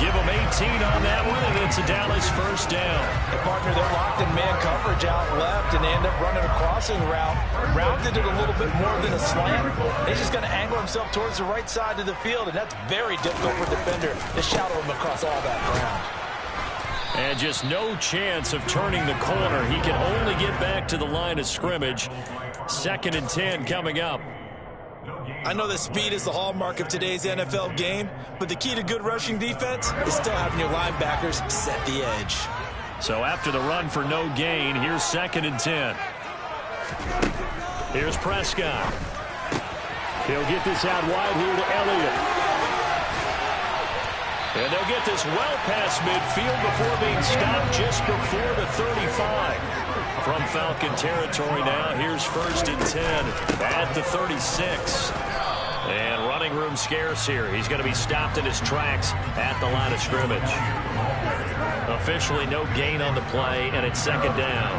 Give them 18 on that one, and it's a Dallas first down. The partner, they're locked in man coverage out left, and they end up running a crossing route. Rounded it a little bit more than a slant. He's just going to angle himself towards the right side of the field, and that's very difficult for a defender to shadow him across all that ground. And just no chance of turning the corner. He can only get back to the line of scrimmage. 2nd and 10 coming up. I know that speed is the hallmark of today's NFL game, but the key to good rushing defense is still having your linebackers set the edge. So after the run for no gain, here's 2nd and 10. Here's Prescott. He'll get this out wide here to Elliott. And they'll get this well past midfield before being stopped just before the 35. From Falcon territory now, here's 1st and 10 at the 36. And running room scarce here. He's going to be stopped in his tracks at the line of scrimmage. Officially no gain on the play, and it's 2nd down.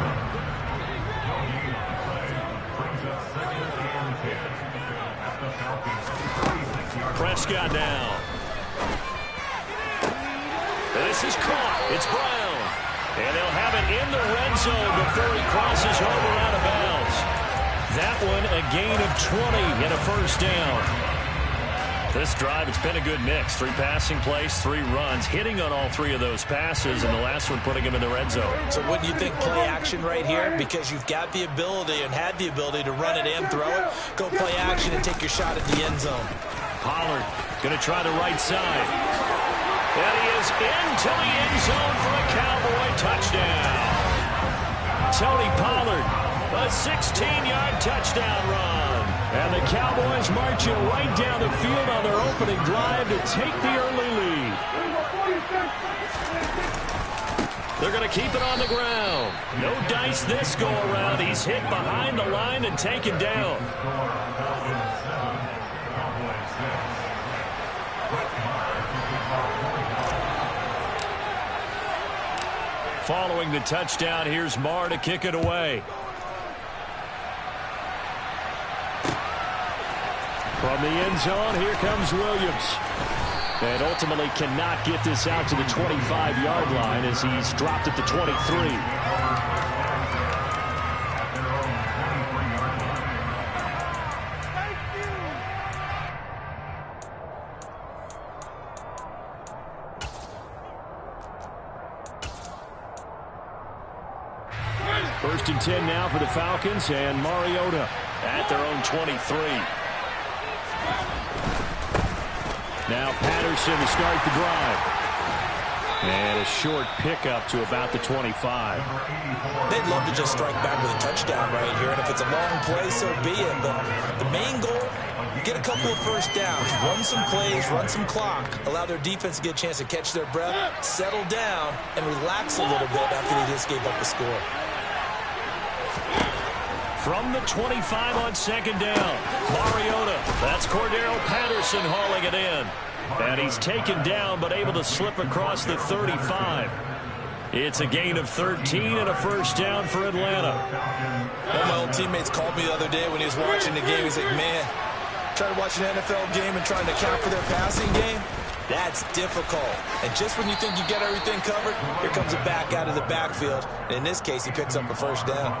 Prescott now. This is caught. It's Brown. And they'll have it in the red zone before he crosses over out of bounds. That one a gain of 20 and a first down. This drive, it's been a good mix. 3 passing plays, 3 runs, hitting on all 3 of those passes, and the last one putting him in the red zone. So wouldn't you think play action right here? Because you've got the ability and had the ability to run it and throw it. Go play action and take your shot at the end zone. Pollard going to try the right side. And he is into the end zone for a Cowboy touchdown. Tony Pollard, a 16-yard touchdown run. And the Cowboys marching right down the field on their opening drive to take the early lead. They're going to keep it on the ground. No dice this go-around. He's hit behind the line and taken down. Following the touchdown, here's Marr to kick it away. From the end zone, here comes Williams. And ultimately cannot get this out to the 25-yard line as he's dropped at the 23. First and 10 now for the Falcons, and Mariota at their own 23. Now Patterson to start the drive. And a short pickup to about the 25. They'd love to just strike back with a touchdown right here, and if it's a long play, so be it. But the main goal, get a couple of first downs, run some plays, run some clock, allow their defense to get a chance to catch their breath, settle down, and relax a little bit after they just gave up the score. From the 25 on second down, Mariota. That's Cordero Patterson hauling it in. And he's taken down but able to slip across the 35. It's a gain of 13 and a first down for Atlanta. One of my old teammates called me the other day when he was watching the game. He's like, man, trying to watch an NFL game and trying to account for their passing game? That's difficult. And just when you think you get everything covered, here comes a back out of the backfield. And in this case, he picks up a first down.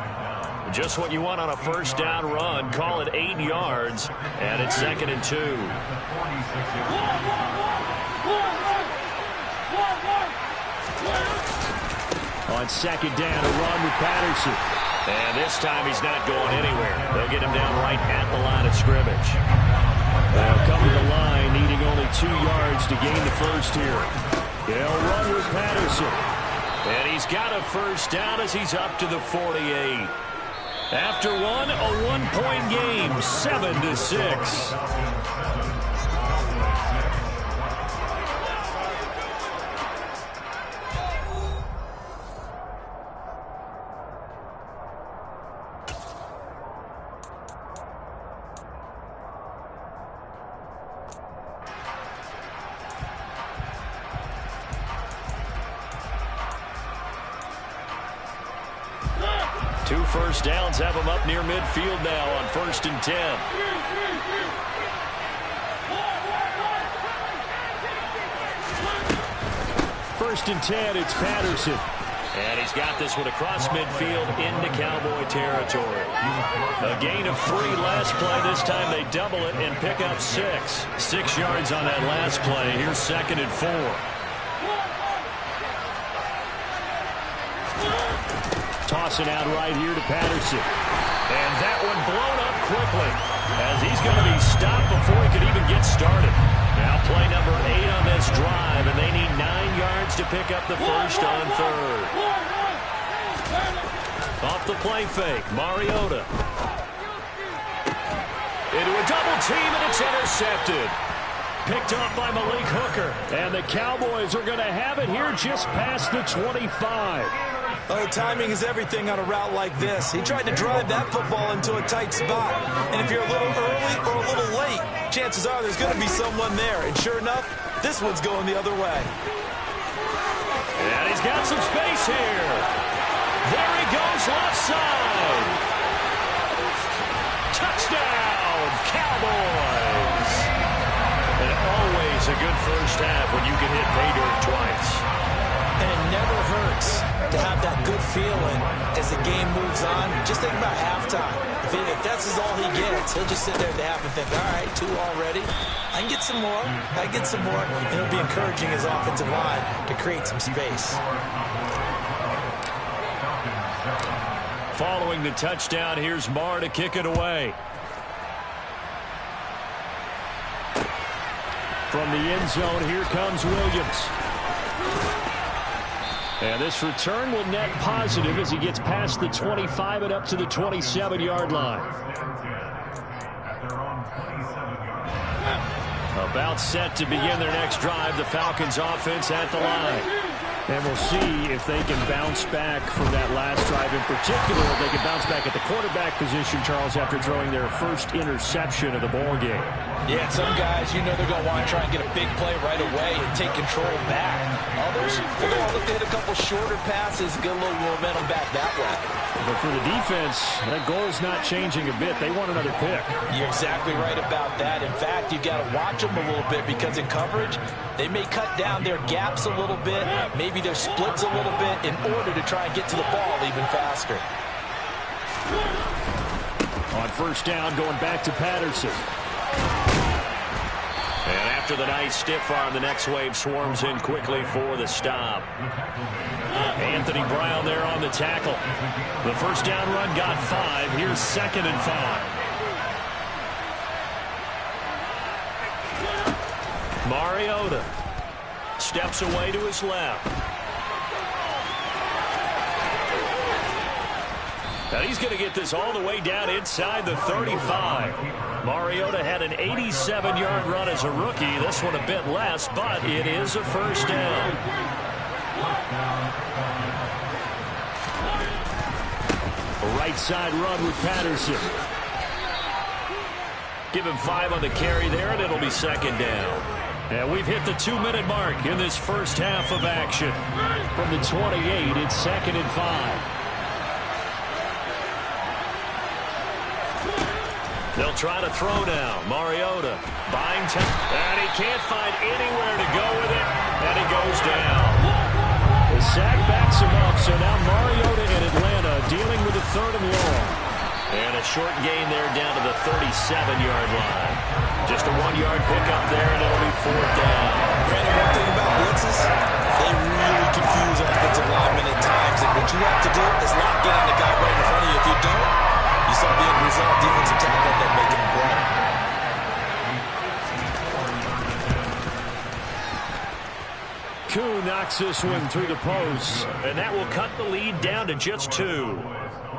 Just what you want on a first down run. Call it 8 yards, and it's 2nd and 2. On second down, a run with Patterson. And this time he's not going anywhere. They'll get him down right at the line of scrimmage. They'll come to the line, needing only 2 yards to gain the first here. They'll run with Patterson. And he's got a first down as he's up to the 48. After one, a one-point game, 7-6. Two first downs have them up near midfield now on 1st and 10. First and 10, it's Patterson. And he's got this one across midfield into Cowboy territory. A gain of 3 last play. This time they double it and pick up 6. 6 yards on that last play. Here's 2nd and 4. Tossing out right here to Patterson. And that one blown up quickly as he's going to be stopped before he could even get started. Now play number 8 on this drive, and they need 9 yards to pick up the first on 3rd. Off the play fake, Mariota. Into a double team, and it's intercepted. Picked off by Malik Hooker. And the Cowboys are going to have it here just past the 25. Oh, timing is everything on a route like this. He tried to drive that football into a tight spot. And if you're a little early or a little late, chances are there's going to be someone there. And sure enough, this one's going the other way. And he's got some space here. There he goes, left side. Touchdown, Cowboys. And always a good first half when you can hit pay dirt twice. And it never hurts to have that good feeling as the game moves on. Just think about halftime. If that's all he gets, he'll just sit there at the half and think, all right, 2 already. I can get some more. I can get some more. And it'll be encouraging his offensive line to create some space. Following the touchdown, here's Marr to kick it away. From the end zone, here comes Williams. And this return will net positive as he gets past the 25 and up to the 27-yard line. About set to begin their next drive, the Falcons offense at the line. And we'll see if they can bounce back from that last drive. In particular, if they can bounce back at the quarterback position, Charles, after throwing their first interception of the ball game. Yeah, some guys, you know they're going to want to try and get a big play right away and take control back. Others, they're going to look to hit a couple shorter passes, get a little momentum back that way. But for the defense, that goal's not changing a bit. They want another pick. You're exactly right about that. In fact, you've got to watch them a little bit because in coverage, they may cut down their gaps a little bit, maybe their splits a little bit in order to try and get to the ball even faster. On first down, going back to Patterson. And after the nice stiff arm, the next wave swarms in quickly for the stop. Anthony Brown there on the tackle. The first down run got 5. Here's 2nd and 5. Mariota steps away to his left. And he's going to get this all the way down inside the 35. Mariota had an 87-yard run as a rookie. This one a bit less, but it is a first down. A right side run with Patterson. Give him 5 on the carry there, and it'll be 2nd down. And we've hit the 2-minute mark in this first half of action. From the 28, it's 2nd and 5. They'll try to throw now. Mariota buying time. And he can't find anywhere to go with it. And he goes down. The sack backs him up, so now Mariota in Atlanta dealing with a 3rd and long. And a short gain there down to the 37-yard line. Just a 1-yard pickup there, and it'll be 4th down. Brandon, one thing about blitzes, they really confuse offensive linemen at times. And what you have to do is lock in on the guy right in front of you. If you don't, you saw the end result. Defensive tackle end up making a play. Koo knocks this one through the post. And that will cut the lead down to just 2.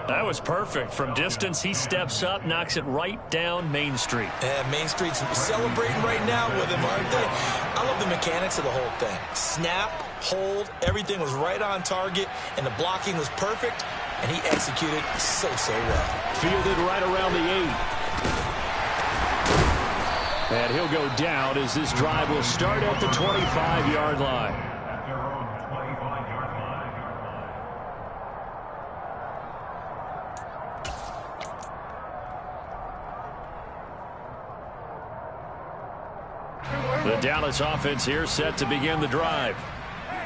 That was perfect. From distance, he steps up, knocks it right down Main Street. And Main Street's celebrating right now with him, aren't they? I love the mechanics of the whole thing. Snap, hold, everything was right on target, and the blocking was perfect, and he executed so well. Fielded right around the 8. And he'll go down as this drive will start at the 25-yard line. The Dallas offense here set to begin the drive.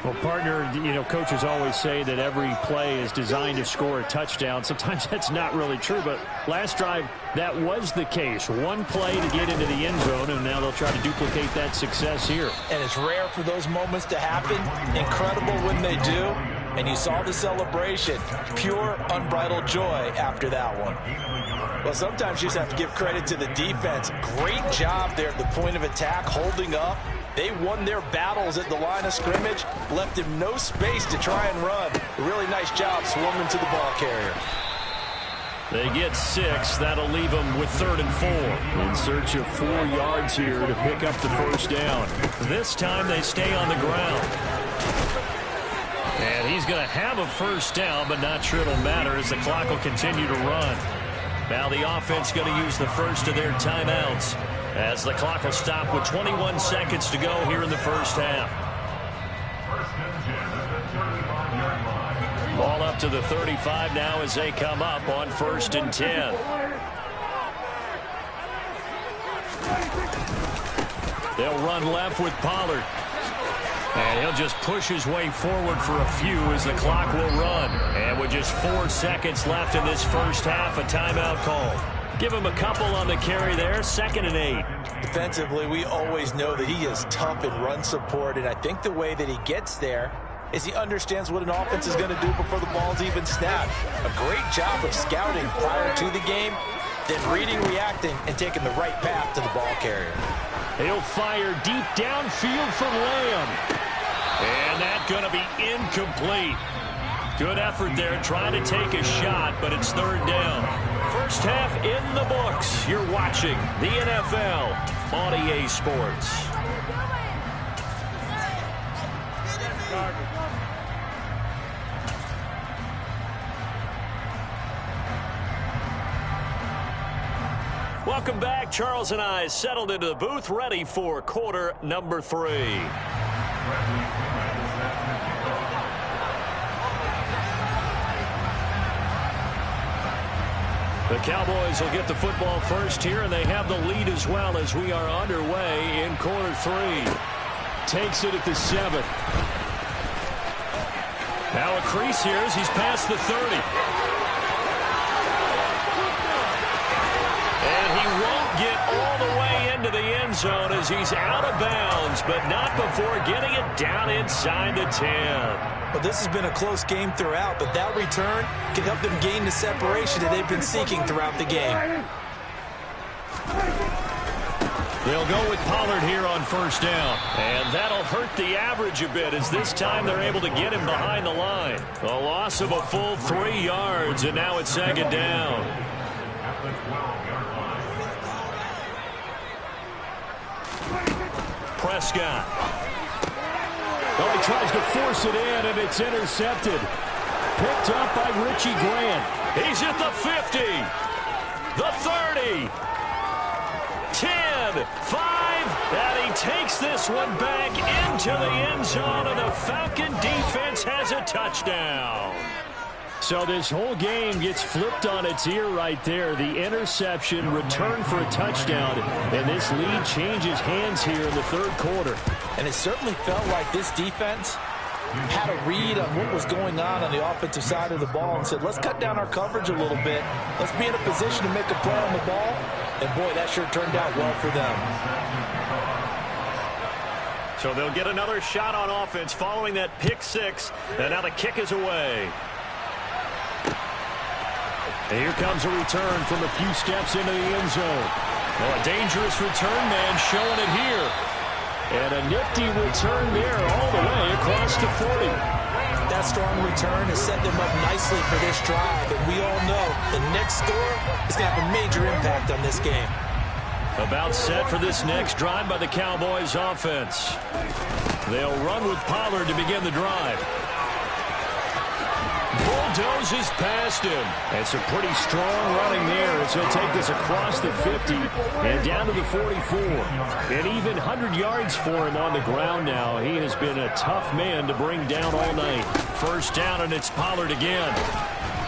Well, partner, you know, coaches always say that every play is designed to score a touchdown. Sometimes that's not really true, but last drive, that was the case. One play to get into the end zone, and now they'll try to duplicate that success here. And it's rare for those moments to happen. Incredible when they do. And you saw the celebration. Pure, unbridled joy after that one. Well, sometimes you just have to give credit to the defense. Great job there at the point of attack, holding up. They won their battles at the line of scrimmage, left him no space to try and run. A really nice job swarming to the ball carrier. They get 6. That'll leave them with 3rd and 4. In search of 4 yards here to pick up the first down. This time they stay on the ground. And he's going to have a first down, but not sure it'll matter as the clock will continue to run. Now the offense going to use the first of their timeouts as the clock will stop with 21 seconds to go here in the first half. Ball up to the 35 now as they come up on 1st and 10. They'll run left with Pollard. And he'll just push his way forward for a few as the clock will run. And with just 4 seconds left in this first half, a timeout call. Give him a couple on the carry there, 2nd and 8. Defensively, we always know that he is tough in run support, and I think the way that he gets there is he understands what an offense is going to do before the ball's even snapped. A great job of scouting prior to the game, then reading, reacting, and taking the right path to the ball carrier. He'll fire deep downfield from Lamb. And that's going to be incomplete. Good effort there trying to take a shot, but it's 3rd down. First half in the books. You're watching the NFL on EA Sports. Welcome back. Charles and I settled into the booth, ready for quarter number 3. The Cowboys will get the football first here, and they have the lead as well as we are underway in quarter 3. Takes it at the 7. Now a crease here as he's past the 30. And he won't get all the way into the end zone as he's out of bounds, but not before getting it down inside the 10. Well, this has been a close game throughout, but that return can help them gain the separation that they've been seeking throughout the game. They'll go with Pollard here on first down. And that'll hurt the average a bit as this time they're able to get him behind the line. A loss of a full 3 yards, and now it's second down. Prescott. Oh, he tries to force it in, and it's intercepted. Picked up by Richie Grant. He's at the 50, the 30, 10, 5, and he takes this one back into the end zone, and the Falcon defense has a touchdown. So this whole game gets flipped on its ear right there. The interception, return for a touchdown, and this lead changes hands here in the third quarter. And it certainly felt like this defense had a read on what was going on the offensive side of the ball and said, let's cut down our coverage a little bit. Let's be in a position to make a play on the ball. And, boy, that sure turned out well for them. So they'll get another shot on offense following that pick 6. And now the kick is away. And here comes a return from a few steps into the end zone. Well, a dangerous return man showing it here. And a nifty return there all the way across the 40. That strong return has set them up nicely for this drive. And we all know the next score is going to have a major impact on this game. About set for this next drive by the Cowboys offense. They'll run with Pollard to begin the drive. Bulldozes past him. It's a pretty strong running there as he'll take this across the 50 and down to the 44. And even 100 yards for him on the ground now. He has been a tough man to bring down all night. First down, and it's Pollard again.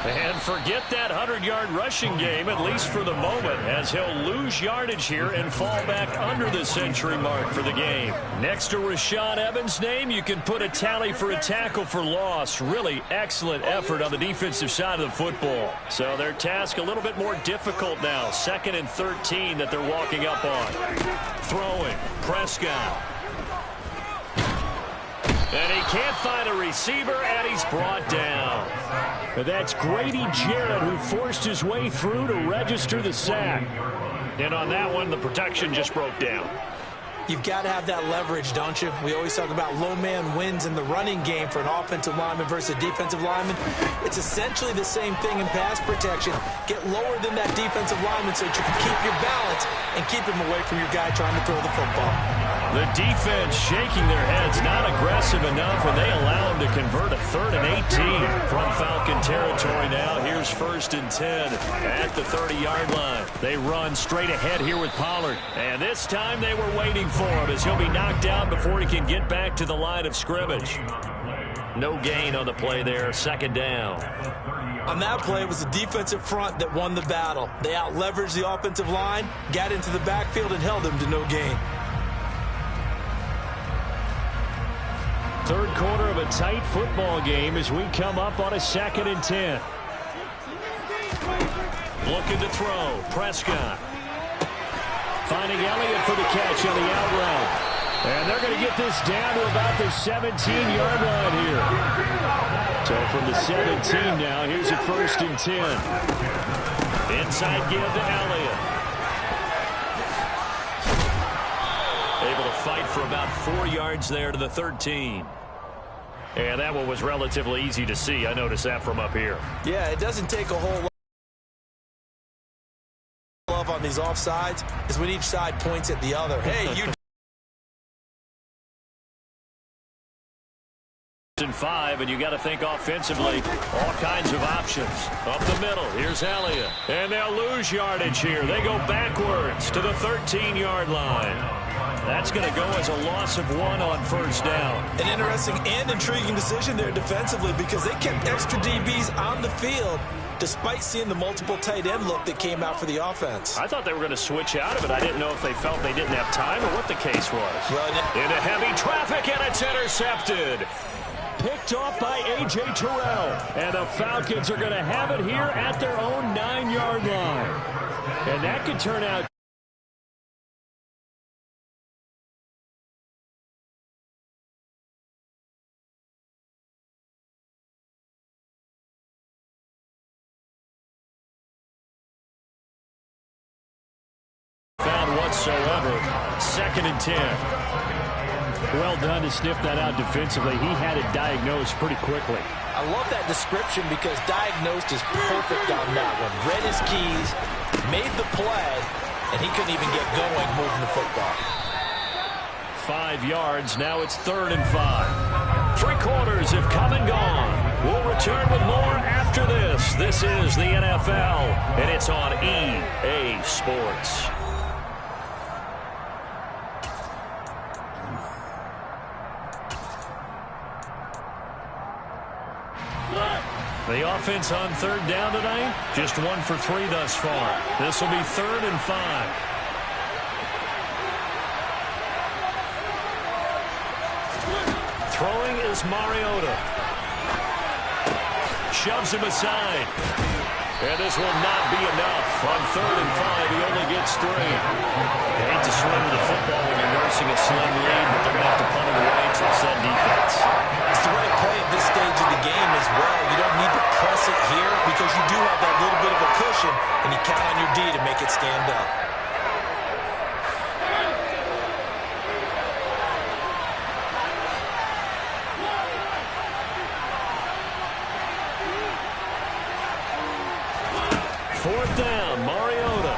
And forget that 100-yard rushing game, at least for the moment, as he'll lose yardage here and fall back under the century mark for the game. Next to Rashaan Evans' name, you can put a tally for a tackle for loss. Really excellent effort on the defensive side of the football. So their task a little bit more difficult now. 2nd and 13 that they're walking up on. Throwing, Prescott. And he can't find a receiver, and he's brought down. And that's Grady Jarrett who forced his way through to register the sack. And on that one, the protection just broke down. You've got to have that leverage, don't you? We always talk about low man wins in the running game for an offensive lineman versus a defensive lineman. It's essentially the same thing in pass protection. Get lower than that defensive lineman so that you can keep your balance and keep him away from your guy trying to throw the football. The defense shaking their heads, not aggressive enough, and they allow him to convert a 3rd and 18 from Falcon territory now. Here's 1st and 10 at the 30-yard line. They run straight ahead here with Pollard, and this time they were waiting for him as he'll be knocked out before he can get back to the line of scrimmage. No gain on the play there, 2nd down. On that play, it was the defensive front that won the battle. They out-leveraged the offensive line, got into the backfield, and held him to no gain. Third quarter of a tight football game as we come up on a 2nd and 10. Looking to throw, Prescott. Finding Elliott for the catch on the out route. And they're going to get this down to about the 17-yard line here. So from the 17 now, here's a 1st and 10. Inside give to Elliott. Able to fight for about 4 yards there to the 13. And that one was relatively easy to see. I noticed that from up here. Yeah, it doesn't take a whole lot on these offsides is when each side points at the other. Hey, you and 5, and you got to think offensively, all kinds of options. Up the middle, here's Elliott. And they'll lose yardage here. They go backwards to the 13-yard line. That's going to go as a loss of 1 on first down. An interesting and intriguing decision there defensively because they kept extra DBs on the field despite seeing the multiple tight end look that came out for the offense. I thought they were going to switch out of it. I didn't know if they felt they didn't have time or what the case was. Into heavy traffic, and it's intercepted. Picked off by A.J. Terrell. And the Falcons are going to have it here at their own 9-yard line. And that could turn out. Whatsoever. 2nd and 10. Well done to sniff that out defensively. He had it diagnosed pretty quickly. I love that description because diagnosed is perfect on that one. Read his keys, made the play, and he couldn't even get going moving the football. 5 yards. Now it's 3rd and 5. 3 quarters have come and gone. We'll return with more after this. This is the NFL, and it's on EA Sports. The offense on 3rd down tonight, just 1 for 3 thus far. This will be 3rd and 5. Throwing is Mariota. Shoves him aside. And this will not be enough. On 3rd and 5, he only gets 3. You hate to swing the football when you're nursing a slim lead, but they're going to have to punt it away to set defense. It's the right play at this stage of the game as well. You don't need to press it here because you do have that little bit of a cushion, and you count on your D to make it stand up. Fourth down, Mariota.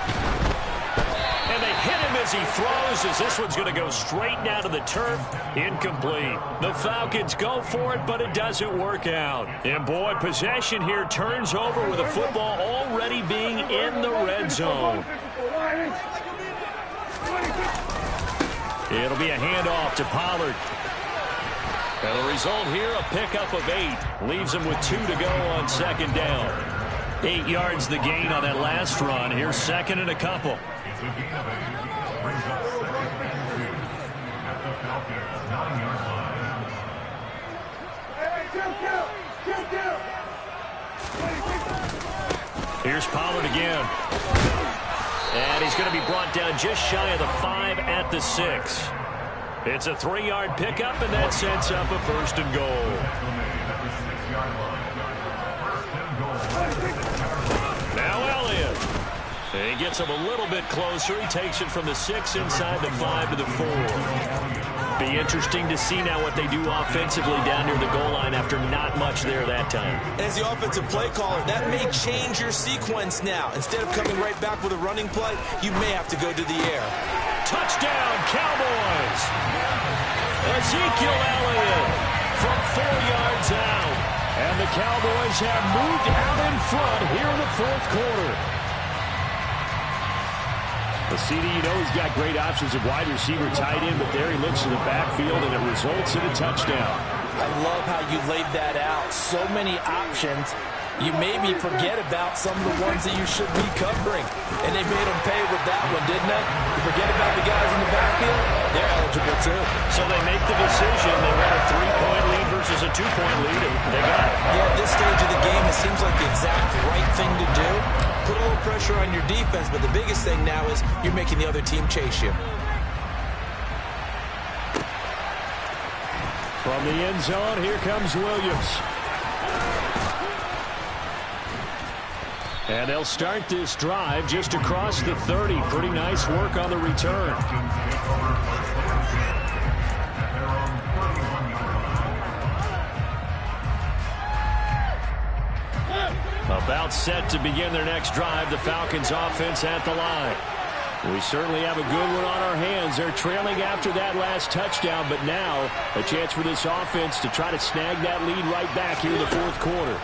And they hit him as he throws, as this one's going to go straight down to the turf. Incomplete. The Falcons go for it, but it doesn't work out. And boy, possession here turns over with the football already being in the red zone. It'll be a handoff to Pollard. And the result here, a pickup of 8. Leaves him with 2 to go on 2nd down. 8 yards the gain on that last run. Here's 2nd and a couple. Here's Pollard again. And he's going to be brought down just shy of the 5 at the 6. It's a 3-yard pickup, and that sets up a 1st and goal. Now Elliott. He gets him a little bit closer. He takes it from the 6 inside the 5 to the 4. Be interesting to see now what they do offensively down near the goal line after not much there that time. As the offensive play caller, that may change your sequence now. Instead of coming right back with a running play, you may have to go to the air. Touchdown, Cowboys! Ezekiel Elliott from 4 yards out. And the Cowboys have moved out in front here in the 4th quarter. The CD, you know, he's got great options of wide receiver, tight end, but there he looks to the backfield, and it results in a touchdown. I love how you laid that out. So many options. You maybe forget about some of the ones that you should be covering. And they made them pay with that one, didn't they? You forget about the guys in the backfield, they're eligible too. So they make the decision. They want a 3-point lead versus a 2-point lead, and they got it. Yeah, at this stage of the game, it seems like the exact right thing to do. Put a little pressure on your defense, but the biggest thing now is you're making the other team chase you. From the end zone, here comes Williams. And they'll start this drive just across the 30. Pretty nice work on the return. About set to begin their next drive. The Falcons offense at the line. We certainly have a good one on our hands. They're trailing after that last touchdown, but now a chance for this offense to try to snag that lead right back here in the fourth quarter.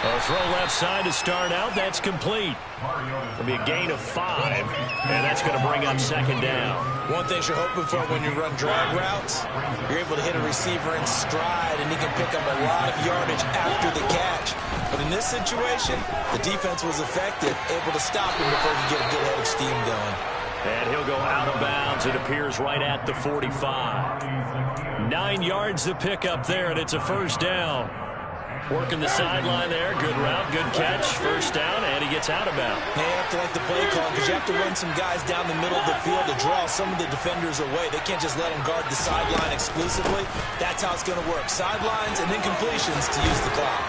A throw left side to start out. That's complete. It'll be a gain of 5, and that's going to bring up second down. One thing you're hoping for when you run drag routes, you're able to hit a receiver in stride, and he can pick up a lot of yardage after the catch. But in this situation, the defense was effective, able to stop him before he could get a good head of steam going. And he'll go out of bounds. It appears right at the 45. 9 yards to pick up there, and it's a first down. Working the sideline there. Good route, good catch. First down, and he gets out of bounds. They have to like the play call because you have to run some guys down the middle of the field to draw some of the defenders away. They can't just let them guard the sideline exclusively. That's how it's going to work. Sidelines and then completions to use the clock.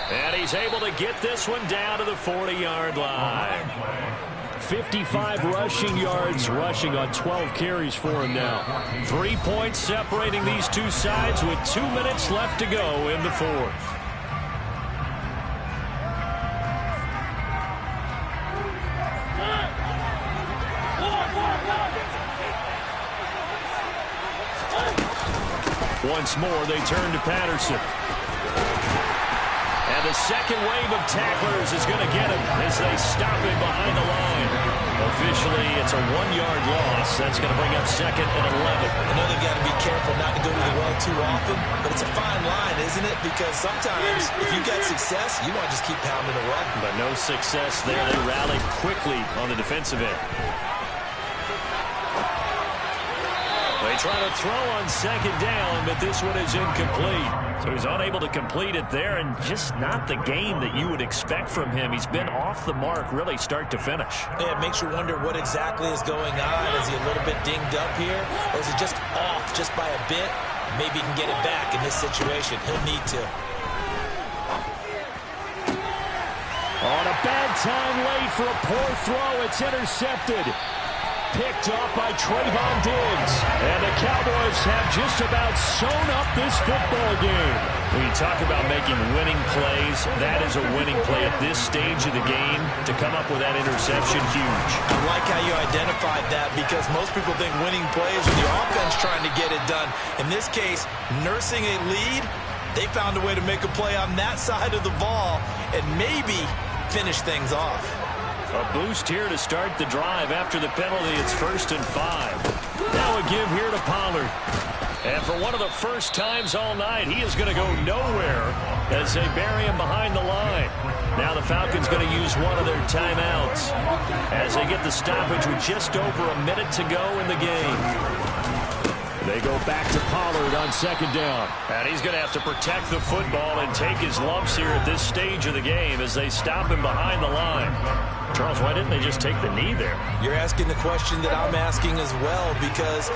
And he's able to get this one down to the 40-yard line. 55 rushing yards, rushing on 12 carries for him now. 3 points separating these two sides with 2 minutes left to go in the fourth. Once more, they turn to Patterson. And the second wave of tacklers is going to get him as they stop him behind the line. Officially, it's a 1-yard loss. That's going to bring up second and 11. I know they've got to be careful not to go to the well too often, but it's a fine line, isn't it? Because sometimes, if you get success, you want to just keep pounding away. But no success there. They rallied quickly on the defensive end. They try to throw on second down, but this one is incomplete. So he's unable to complete it there, and just not the game that you would expect from him. He's been off the mark really start to finish. Yeah, it makes you wonder what exactly is going on. Is he a little bit dinged up here, or is he just off just by a bit? Maybe he can get it back in this situation. He'll need to. On a bad time late for a poor throw. It's intercepted. Picked off by Trayvon Diggs. And the Cowboys have just about sewn up this football game. When you talk about making winning plays, that is a winning play at this stage of the game. To come up with that interception, huge. I like how you identified that because most people think winning plays with your offense trying to get it done. In this case, nursing a lead, they found a way to make a play on that side of the ball and maybe finish things off. A boost here to start the drive after the penalty. It's 1st and 5. Now a give here to Pollard. And for one of the first times all night, he is going to go nowhere as they bury him behind the line. Now the Falcons going to use one of their timeouts as they get the stoppage with just over a minute to go in the game. They go back to Pollard on second down. And he's going to have to protect the football and take his lumps here at this stage of the game as they stop him behind the line. Charles, why didn't they just take the knee there? You're asking the question that I'm asking as well because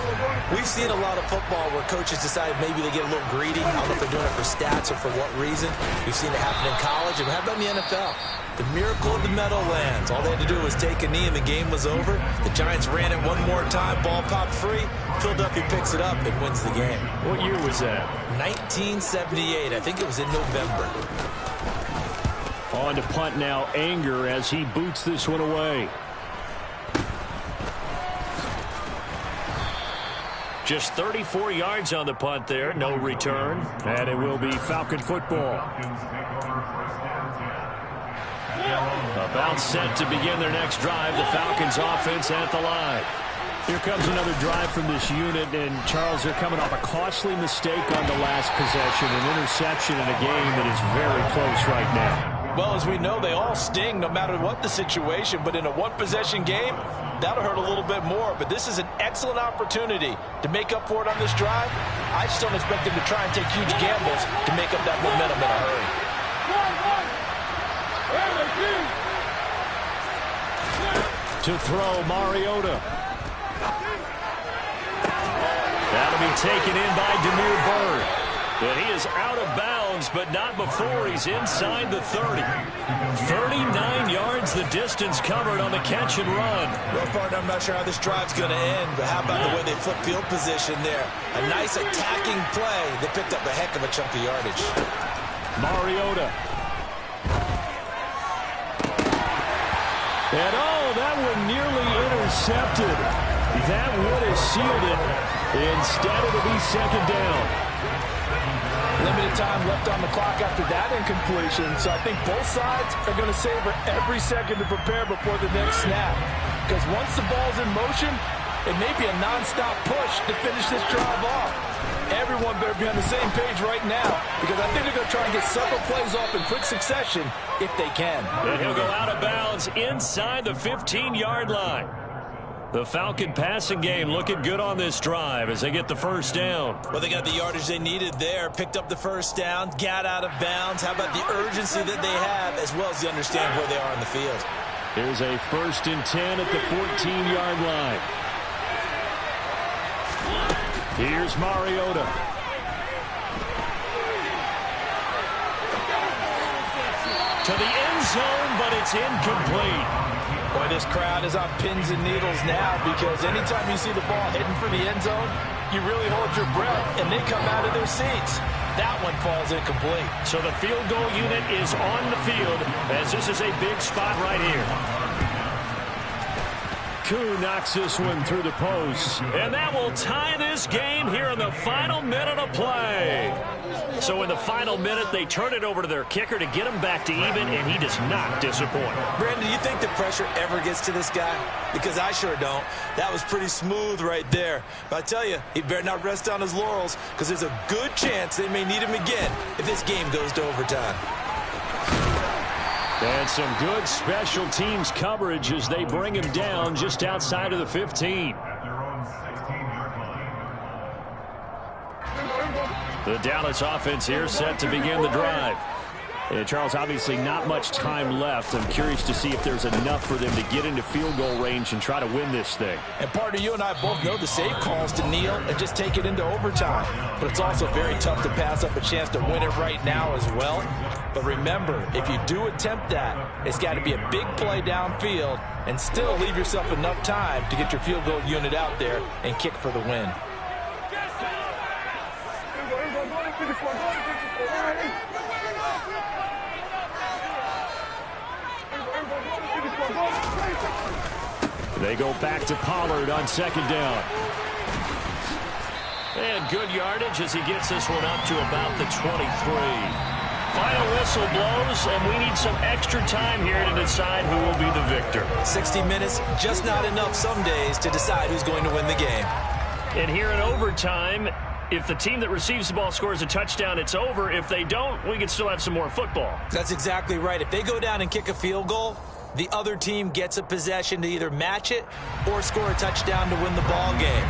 we've seen a lot of football where coaches decide maybe they get a little greedy. I don't know if they're doing it for stats or for what reason. We've seen it happen in college. And how about in the NFL? The miracle of the Meadowlands. All they had to do was take a knee and the game was over. The Giants ran it one more time. Ball popped free. Philadelphia picks it up and wins the game. What year was that? 1978. I think it was in November. On to punt now, Anger as he boots this one away. Just 34 yards on the punt there, no return. And it will be Falcon football. About set to begin their next drive, the Falcons offense at the line. Here comes another drive from this unit, and Charles, they're coming off a costly mistake on the last possession, an interception in a game that is very close right now. Well, as we know, they all sting no matter what the situation, but in a one-possession game, that'll hurt a little bit more. But this is an excellent opportunity to make up for it on this drive. I just don't expect them to try and take huge gambles to make up that momentum in a hurry. To throw, Mariota. That'll be taken in by Demir Bird. And he is out of bounds, but not before he's inside the 30. 39 yards the distance covered on the catch and run. Well, partner, I'm not sure how this drive's going to end, but how about the way they flip field position there? A nice attacking play. They picked up a heck of a chunk of yardage. Mariota. And oh, that one nearly intercepted. That would have sealed it. Instead, it'll be second down. Limited time left on the clock after that incompletion, so I think both sides are going to savor every second to prepare before the next snap. Because once the ball's in motion, it may be a non-stop push to finish this drive off. Everyone better be on the same page right now, because I think they're going to try and get several plays off in quick succession if they can. And he'll go out of bounds inside the 15-yard line. The Falcon passing game looking good on this drive as they get the first down. Well, they got the yardage they needed there, picked up the first down, got out of bounds. How about the urgency that they have, as well as they understand where they are on the field? Here's a 1st and 10 at the 14-yard line. Here's Mariota. To the end zone, but it's incomplete. Boy, this crowd is on pins and needles now, because anytime you see the ball heading for the end zone, you really hold your breath, and they come out of their seats. That one falls incomplete. So the field goal unit is on the field, as this is a big spot right here. Koo knocks this one through the post. And that will tie this game here in the final minute of play. So in the final minute, they turn it over to their kicker to get him back to even, and he does not disappoint. Brandon, do you think the pressure ever gets to this guy? Because I sure don't. That was pretty smooth right there. But I tell you, he better not rest on his laurels, because there's a good chance they may need him again if this game goes to overtime. And some good special teams coverage as they bring him down just outside of the 15. The Dallas offense here set to begin the drive. And Charles, obviously not much time left. I'm curious to see if there's enough for them to get into field goal range and try to win this thing. And partner, you and I both know the safe calls to kneel and just take it into overtime. But it's also very tough to pass up a chance to win it right now as well. But remember, if you do attempt that, it's got to be a big play downfield and still leave yourself enough time to get your field goal unit out there and kick for the win. They go back to Pollard on second down. And good yardage as he gets this one up to about the 23. Final whistle blows, and we need some extra time here to decide who will be the victor. 60 minutes, just not enough some days to decide who's going to win the game. And here in overtime, if the team that receives the ball scores a touchdown, it's over. If they don't, we can still have some more football. That's exactly right. If they go down and kick a field goal, the other team gets a possession to either match it or score a touchdown to win the ball game.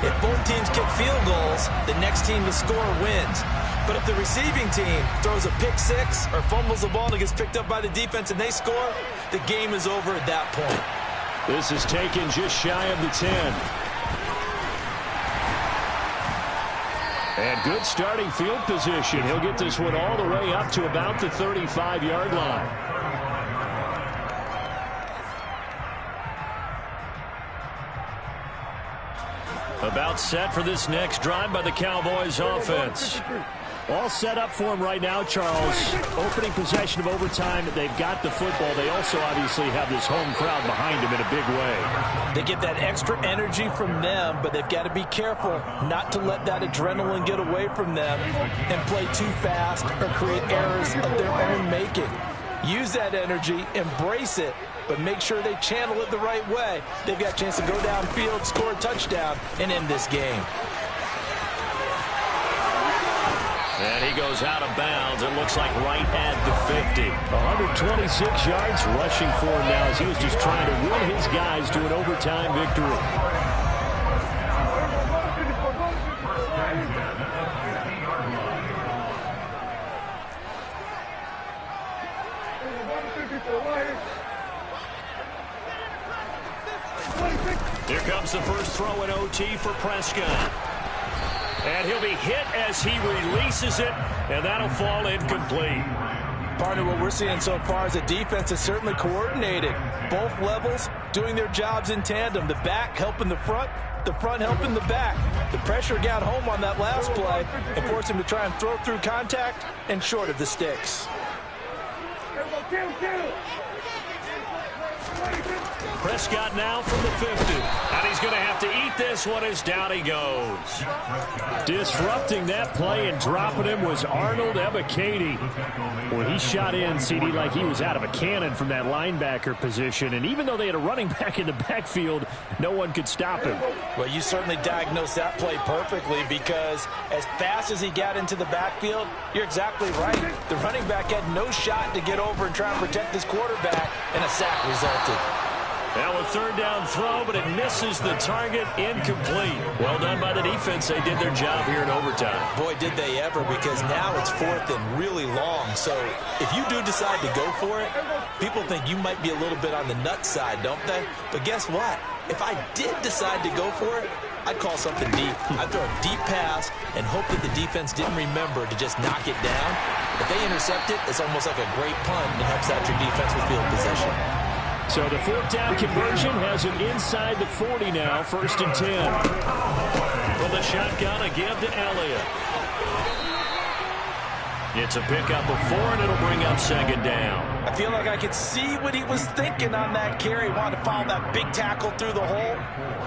If both teams kick field goals, the next team to score wins. But if the receiving team throws a pick six or fumbles the ball and it gets picked up by the defense and they score, the game is over at that point. This is taken just shy of the 10. And good starting field position. He'll get this one all the way up to about the 35-yard line. About set for this next drive by the Cowboys offense. All set up for him right now, Charles. Opening possession of overtime. They've got the football. They also obviously have this home crowd behind them in a big way. They get that extra energy from them, but they've got to be careful not to let that adrenaline get away from them and play too fast or create errors of their own making. Use that energy, embrace it, but make sure they channel it the right way. They've got a chance to go downfield, score a touchdown, and end this game. And he goes out of bounds. It looks like right at the 50. 126 yards rushing for him now as he was just trying to will his guys to an overtime victory. Here comes the first throw in OT for Prescott. And he'll be hit as he releases it, and that'll fall incomplete. Partner, what we're seeing so far is the defense is certainly coordinated. Both levels doing their jobs in tandem. The back helping the front helping the back. The pressure got home on that last play and forced him to try and throw through contact and short of the sticks. Prescott now from the 50. And he's going to have to eat this one as down he goes. Disrupting that play and dropping him was Arnold Ebiketie. Well, he shot in, CD, like he was out of a cannon from that linebacker position. And even though they had a running back in the backfield, no one could stop him. Well, you certainly diagnosed that play perfectly, because as fast as he got into the backfield, you're exactly right. The running back had no shot to get over and try and protect his quarterback, and a sack resulted. Now a third down throw, but it misses the target, incomplete. Well done by the defense. They did their job here in overtime. Boy, did they ever, because now it's 4th and really long. So if you do decide to go for it, people think you might be a little bit on the nut side, don't they? But guess what? If I did decide to go for it, I'd call something deep. I'd throw a deep pass and hope that the defense didn't remember to just knock it down. If they intercept it, it's almost like a great punt and helps out your defense with field possession. So the 4th down conversion has him inside the 40 now, 1st and 10. From the shotgun, a give to Elliott. It's a pickup of 4, and it'll bring up 2nd down. I feel like I could see what he was thinking on that carry. Wanted to follow that big tackle through the hole.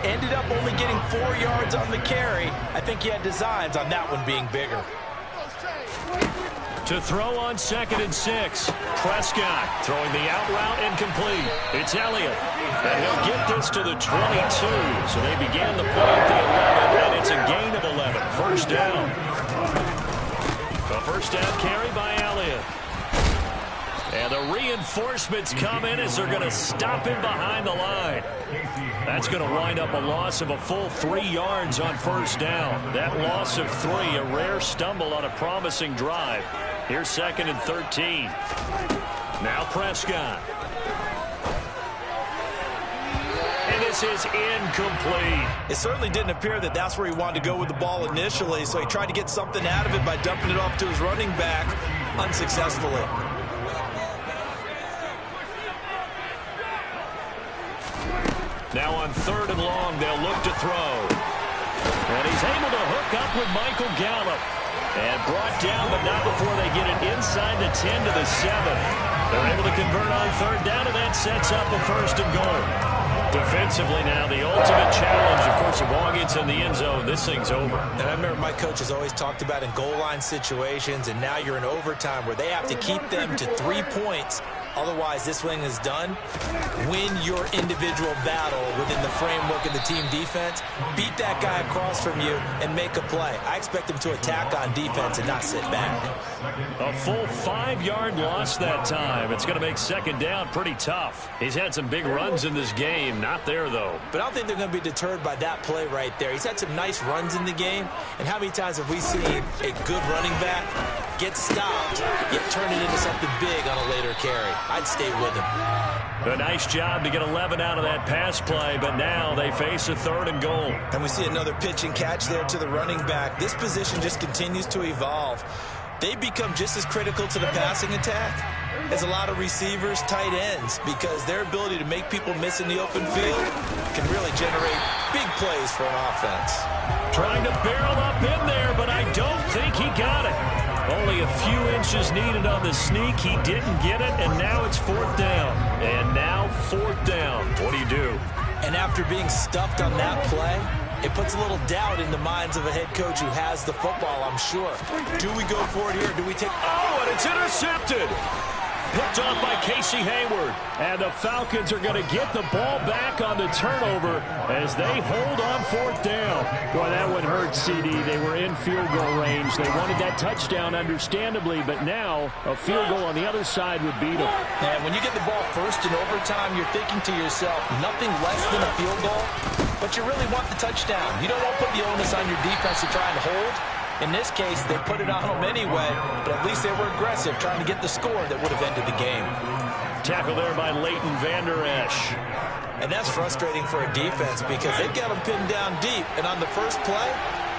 Ended up only getting 4 yards on the carry. I think he had designs on that one being bigger. To throw on 2nd and 6. Prescott throwing the out route incomplete. It's Elliott. And he'll get this to the 22. So they began the play at the 11, and it's a gain of 11. 1st down. A 1st down carry by Elliott. And the reinforcements come in as they're going to stop him behind the line. That's going to wind up a loss of a full 3 yards on 1st down. That loss of 3, a rare stumble on a promising drive. Here's 2nd and 13. Now Prescott. And this is incomplete. It certainly didn't appear that that's where he wanted to go with the ball initially, so he tried to get something out of it by dumping it off to his running back unsuccessfully. Now on 3rd and long, they'll look to throw. And he's able to hook up with Michael Gallup. And brought down, but not before they get it inside the 10 to the 7. They're able to convert on 3rd down, and that sets up a 1st and goal. Defensively now, the ultimate challenge. Of course, if ball gets in the end zone, this thing's over. And I remember my coach has always talked about in goal line situations, and now you're in overtime where they have to keep them to 3 points. Otherwise, this thing is done. Win your individual battle within the framework of the team defense. Beat that guy across from you and make a play. I expect him to attack on defense and not sit back. A full 5-yard loss that time. It's going to make 2nd down pretty tough. He's had some big runs in this game. Not there, though. But I don't think they're going to be deterred by that play right there. He's had some nice runs in the game. And how many times have we seen a good running back get stopped, yet turn it into something big on a later carry? I'd stay with him. A nice job to get 11 out of that pass play, but now they face a 3rd and goal. And we see another pitch and catch there to the running back. This position just continues to evolve. They become just as critical to the passing attack as a lot of receivers, tight ends, because their ability to make people miss in the open field can really generate big plays for an offense. Trying to barrel up in there, but I don't think he got it. Only a few inches needed on the sneak. He didn't get it, and now it's 4th down. And now 4th down. What do you do? And after being stuffed on that play, it puts a little doubt in the minds of a head coach who has the football, I'm sure. Do we go for it here? Do we take... Oh, and it's intercepted. Picked off by Casey Hayward. And the Falcons are going to get the ball back on the turnover as they hold on 4th down. Boy, that would hurt, CD. They were in field goal range. They wanted that touchdown, understandably, but now a field goal on the other side would beat them. And when you get the ball first in overtime, you're thinking to yourself, nothing less than a field goal, but you really want the touchdown. You don't want to put the onus on your defense to try and hold. In this case, they put it on them anyway, but at least they were aggressive, trying to get the score that would have ended the game. Tackle there by Leighton Vander Esch. And that's frustrating for a defense because they've got them pinned down deep, and on the first play,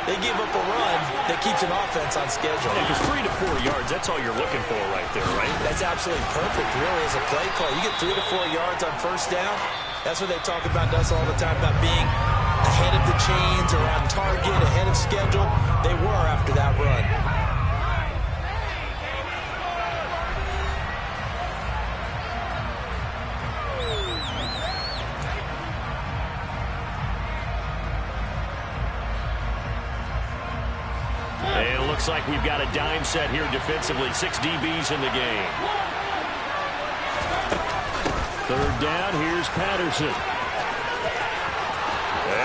they give up a run that keeps an offense on schedule. Yeah, because 3 to 4 yards, that's all you're looking for right there, right? That's absolutely perfect, really, as a play call. You get 3 to 4 yards on 1st down. That's what they talk about us all the time, about being ahead of the chains or on target, ahead of schedule. They were after that run. Looks like we've got a dime set here defensively. 6 DBs in the game. Third down, here's Patterson.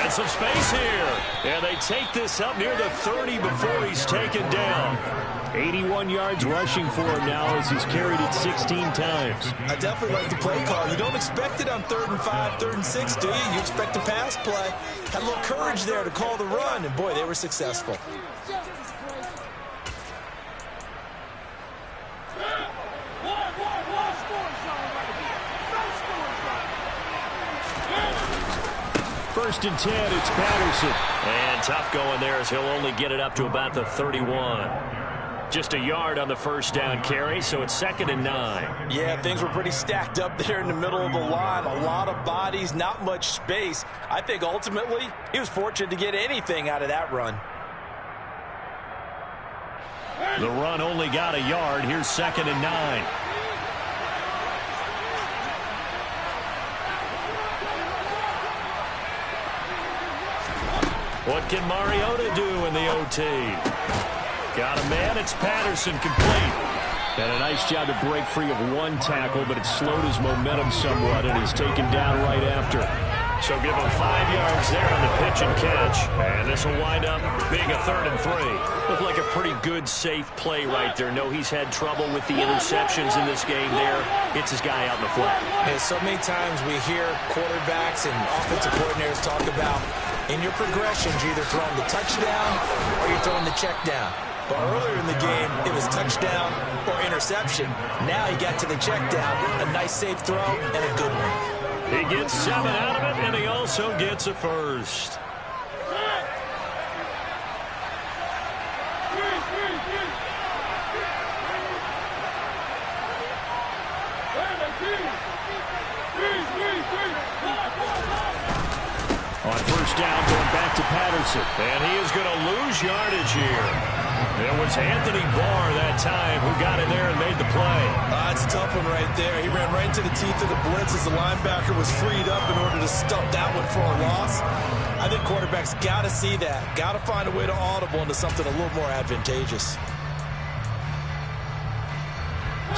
And some space here. And they take this up near the 30 before he's taken down. 81 yards rushing for him now as he's carried it 16 times. I definitely like the play call. You don't expect it on 3rd and 5, 3rd and 6, do you? You expect a pass play. Had a little courage there to call the run, and boy, they were successful. First and 10, it's Patterson. And tough going there as he'll only get it up to about the 31. Just a yard on the first down carry, so it's 2nd and 9. Yeah, things were pretty stacked up there in the middle of the line. A lot of bodies, not much space. I think ultimately he was fortunate to get anything out of that run. The run only got a yard. Here's 2nd and 9. What can Mariota do in the OT? Got a man. It's Patterson, complete. And a nice job to break free of one tackle, but it slowed his momentum somewhat, and he's taken down right after. So give him 5 yards there on the pitch and catch. And this will wind up being a 3rd and 3. Looked like a pretty good, safe play right there. No, he's had trouble with the interceptions in this game there. It's his guy out in the flat. And so many times we hear quarterbacks and offensive coordinators talk about in your progressions, you're either throwing the touchdown or you're throwing the check down. But earlier in the game, it was touchdown or interception. Now he got to the check down, a nice safe throw, and a good one. He gets 7 out of it, and he also gets a first. On first down, going back to Patterson. And he is going to lose yardage here. It was Anthony Barr that time who got in there and made the play. That's a tough one right there. He ran right into the teeth of the blitz as the linebacker was freed up in order to stump that one for a loss. I think quarterbacks got to see that. Got to find a way to audible into something a little more advantageous.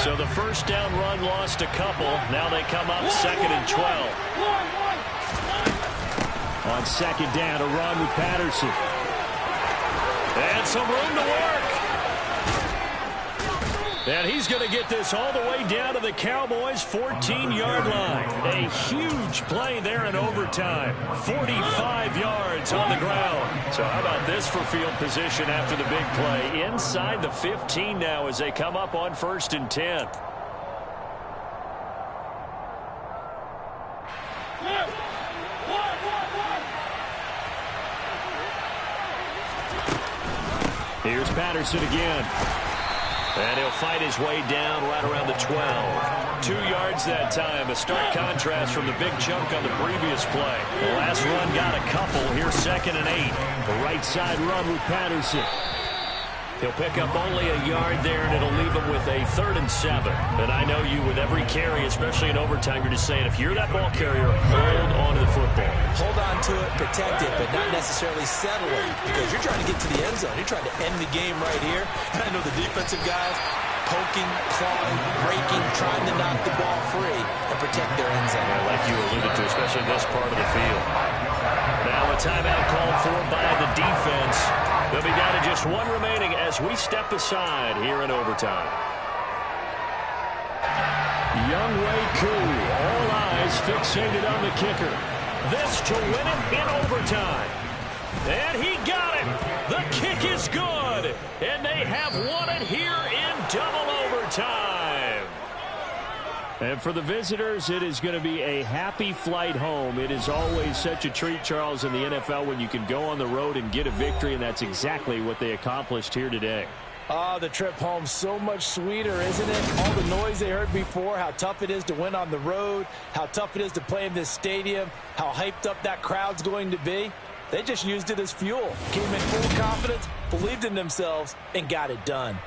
So the first down run lost a couple. Now they come up 2nd and 12. On 2nd down, a run with Patterson. And some room to work. And he's going to get this all the way down to the Cowboys' 14-yard line. A huge play there in overtime. 45 yards on the ground. So how about this for field position after the big play? Inside the 15 now as they come up on 1st and 10. Here's Patterson again. And he'll fight his way down right around the 12. 2 yards that time. A stark contrast from the big chunk on the previous play. The last run got a couple. Here's 2nd and 8. The right side run with Patterson. He'll pick up only a yard there, and it'll leave him with a 3rd and 7. And I know you, with every carry, especially in overtime, you're just saying, if you're that ball carrier, hold on to the football. Hold on to it, protect it, but not necessarily settle it, because you're trying to get to the end zone. You're trying to end the game right here. And I know the defensive guys poking, clawing, breaking, trying to knock the ball free and protect their end zone. Yeah, like you alluded to, especially this part of the field. Now a timeout called for by the defense. They'll be down to just 1 remaining as we step aside here in overtime. Younghoe Koo, all eyes fixated on the kicker. This to win it in overtime. And he got it. The kick is good. And they have won it here in double overtime. And for the visitors, it is going to be a happy flight home. It is always such a treat, Charles, in the NFL when you can go on the road and get a victory, and that's exactly what they accomplished here today. The trip home so much sweeter, isn't it? All the noise they heard before, how tough it is to win on the road, how tough it is to play in this stadium, how hyped up that crowd's going to be. They just used it as fuel. Came in full confidence, believed in themselves, and got it done.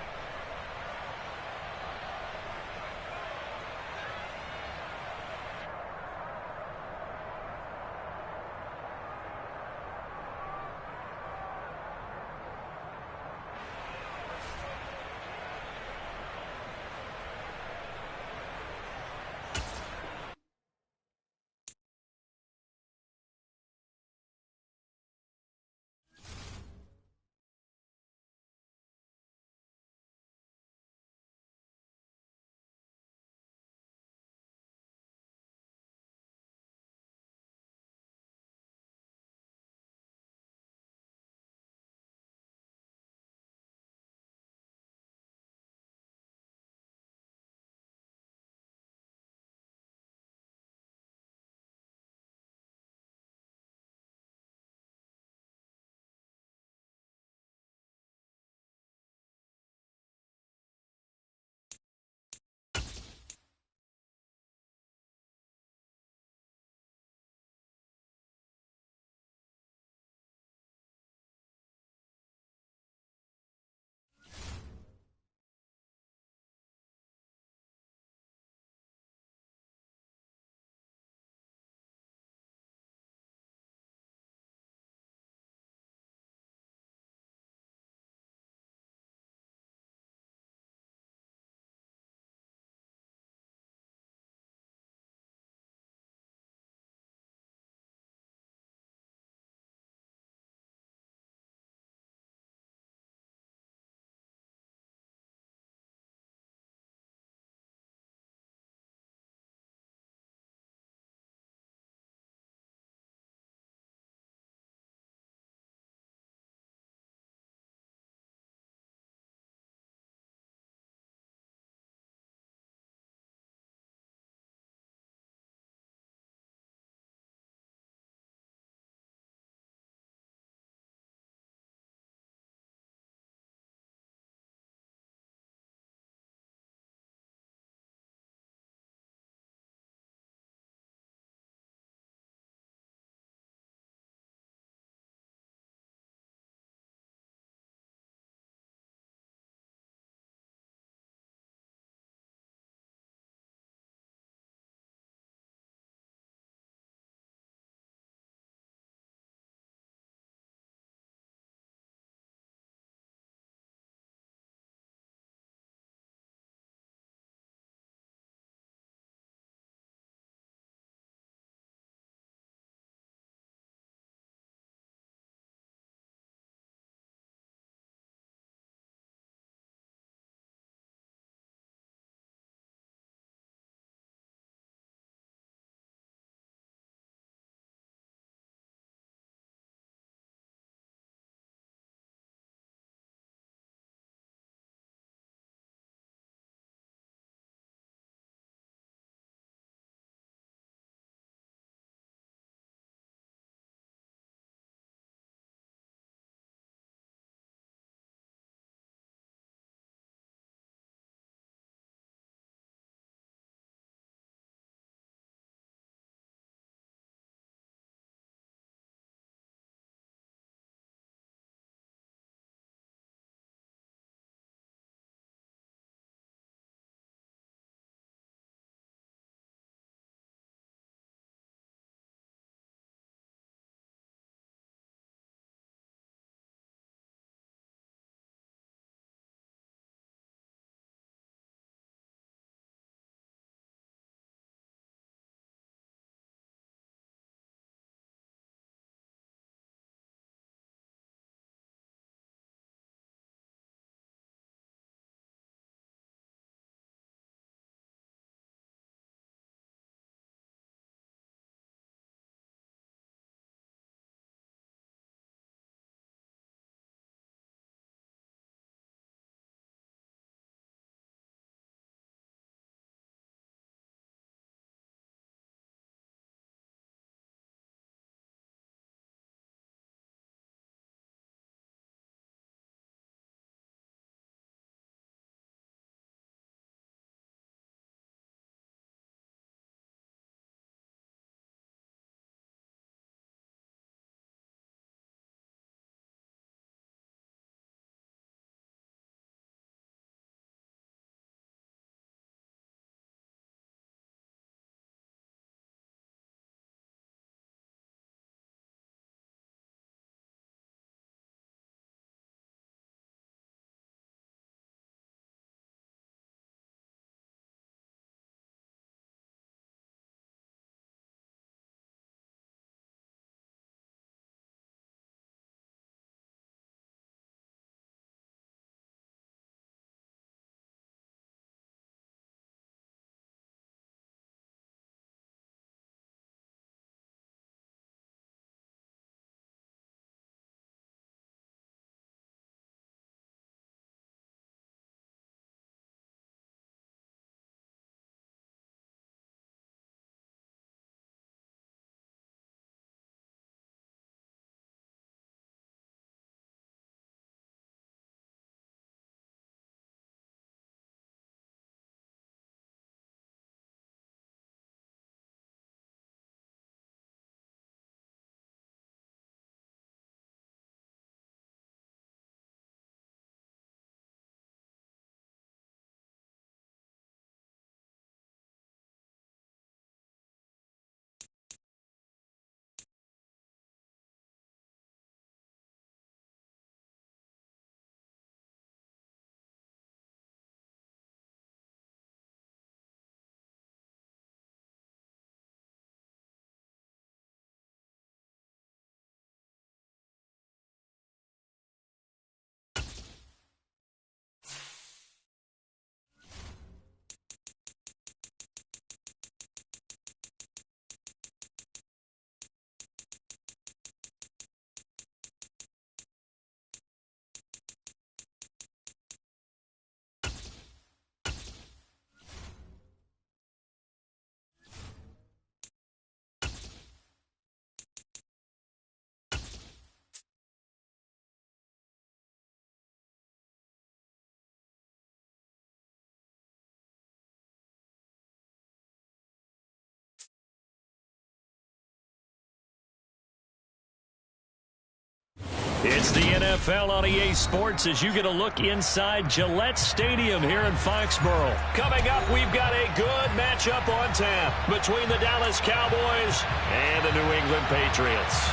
It's the NFL on EA Sports as you get a look inside Gillette Stadium here in Foxborough. Coming up, we've got a good matchup on tap between the Dallas Cowboys and the New England Patriots.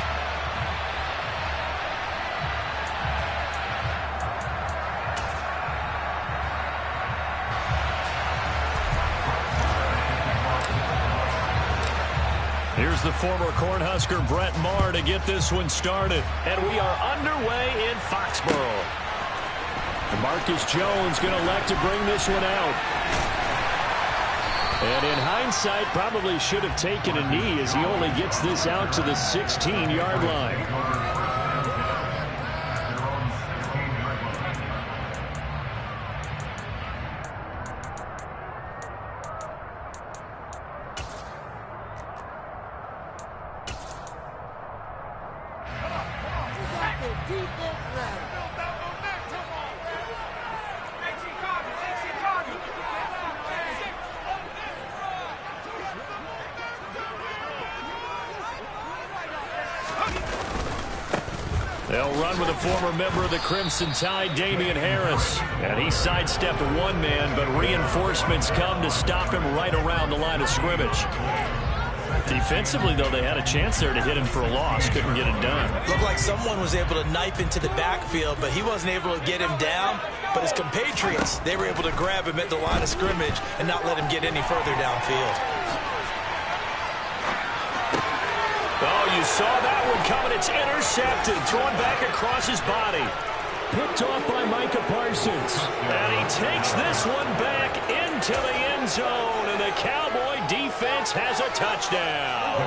Here's the former Cornhusker Brett Maher to get this one started. And we are underway in Foxborough. And Marcus Jones going to elect to bring this one out. And in hindsight, probably should have taken a knee as he only gets this out to the 16-yard line. They'll run with a former member of the Crimson Tide, Damian Harris. And he sidestepped one man, but reinforcements come to stop him right around the line of scrimmage. Defensively, though, they had a chance there to hit him for a loss. Couldn't get it done. Looked like someone was able to knife into the backfield, but he wasn't able to get him down. But his compatriots, they were able to grab him at the line of scrimmage and not let him get any further downfield. Oh, you saw that one coming. It's intercepted. Thrown back across his body. Picked off by Micah Parsons. And he takes this one back into the end zone. And the Cowboy defense has a touchdown.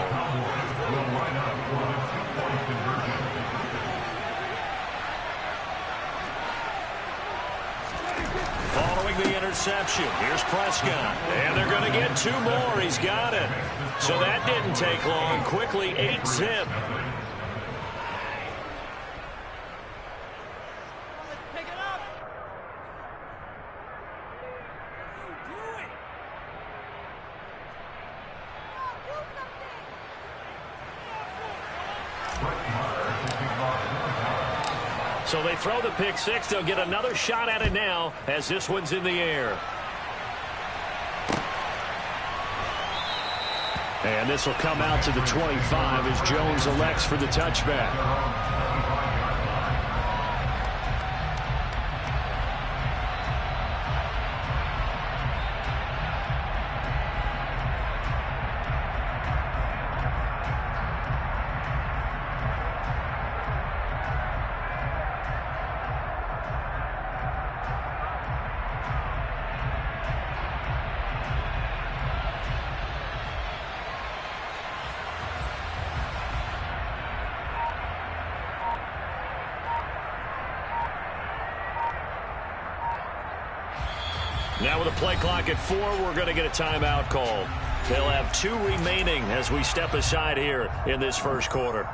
Following the interception, here's Prescott. And they're going to get two more. He's got it. So that didn't take long. Quickly 8-zip. So they throw the pick six. They'll get another shot at it now as this one's in the air. And this will come out to the 25 as Jones elects for the touchback. Now with a play clock at 4, we're going to get a timeout call. They'll have 2 remaining as we step aside here in this first quarter.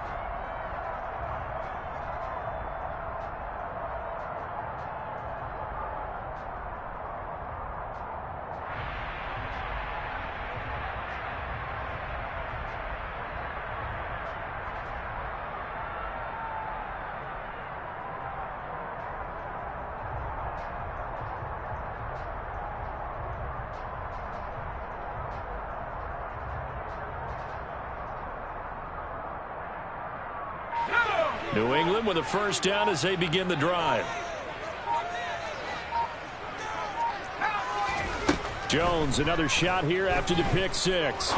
New England with a first down as they begin the drive. Jones, another shot here after the pick six.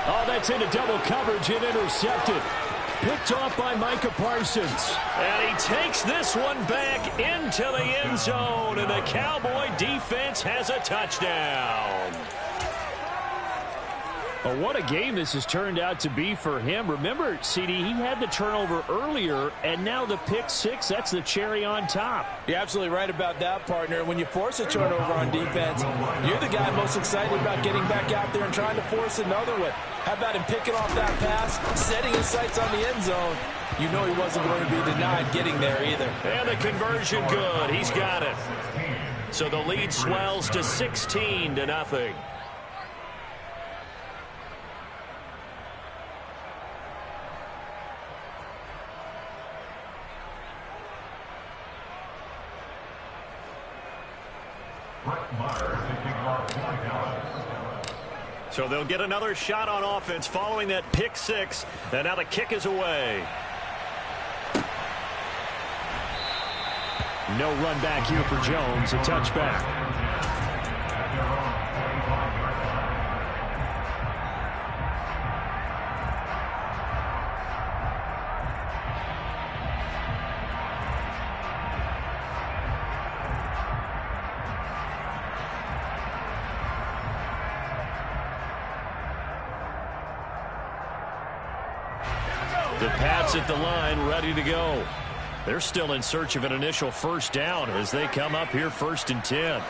Oh, that's into double coverage and intercepted. Picked off by Micah Parsons. And he takes this one back into the end zone, and the Cowboy defense has a touchdown. Well, what a game this has turned out to be for him. Remember, CD, he had the turnover earlier, and now the pick six, that's the cherry on top. You're absolutely right about that, partner. When you force a turnover on defense, you're the guy most excited about getting back out there and trying to force another one. How about him picking off that pass, setting his sights on the end zone? You know he wasn't going to be denied getting there either. And the conversion good. He's got it. So the lead swells to 16-0. So they'll get another shot on offense following that pick six. And now the kick is away. No run back here for Jones. A touchback. The Pats at the line, ready to go. They're still in search of an initial first down as they come up here 1st and 10.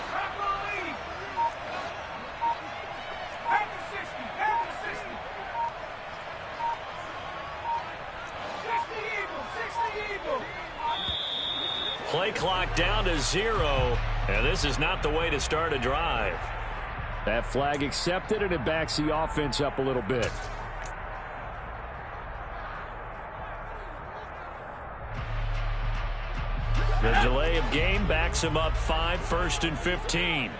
Play clock down to 0, and this is not the way to start a drive. That flag accepted, and it backs the offense up a little bit. The delay of game backs him up 5, 1st and 15.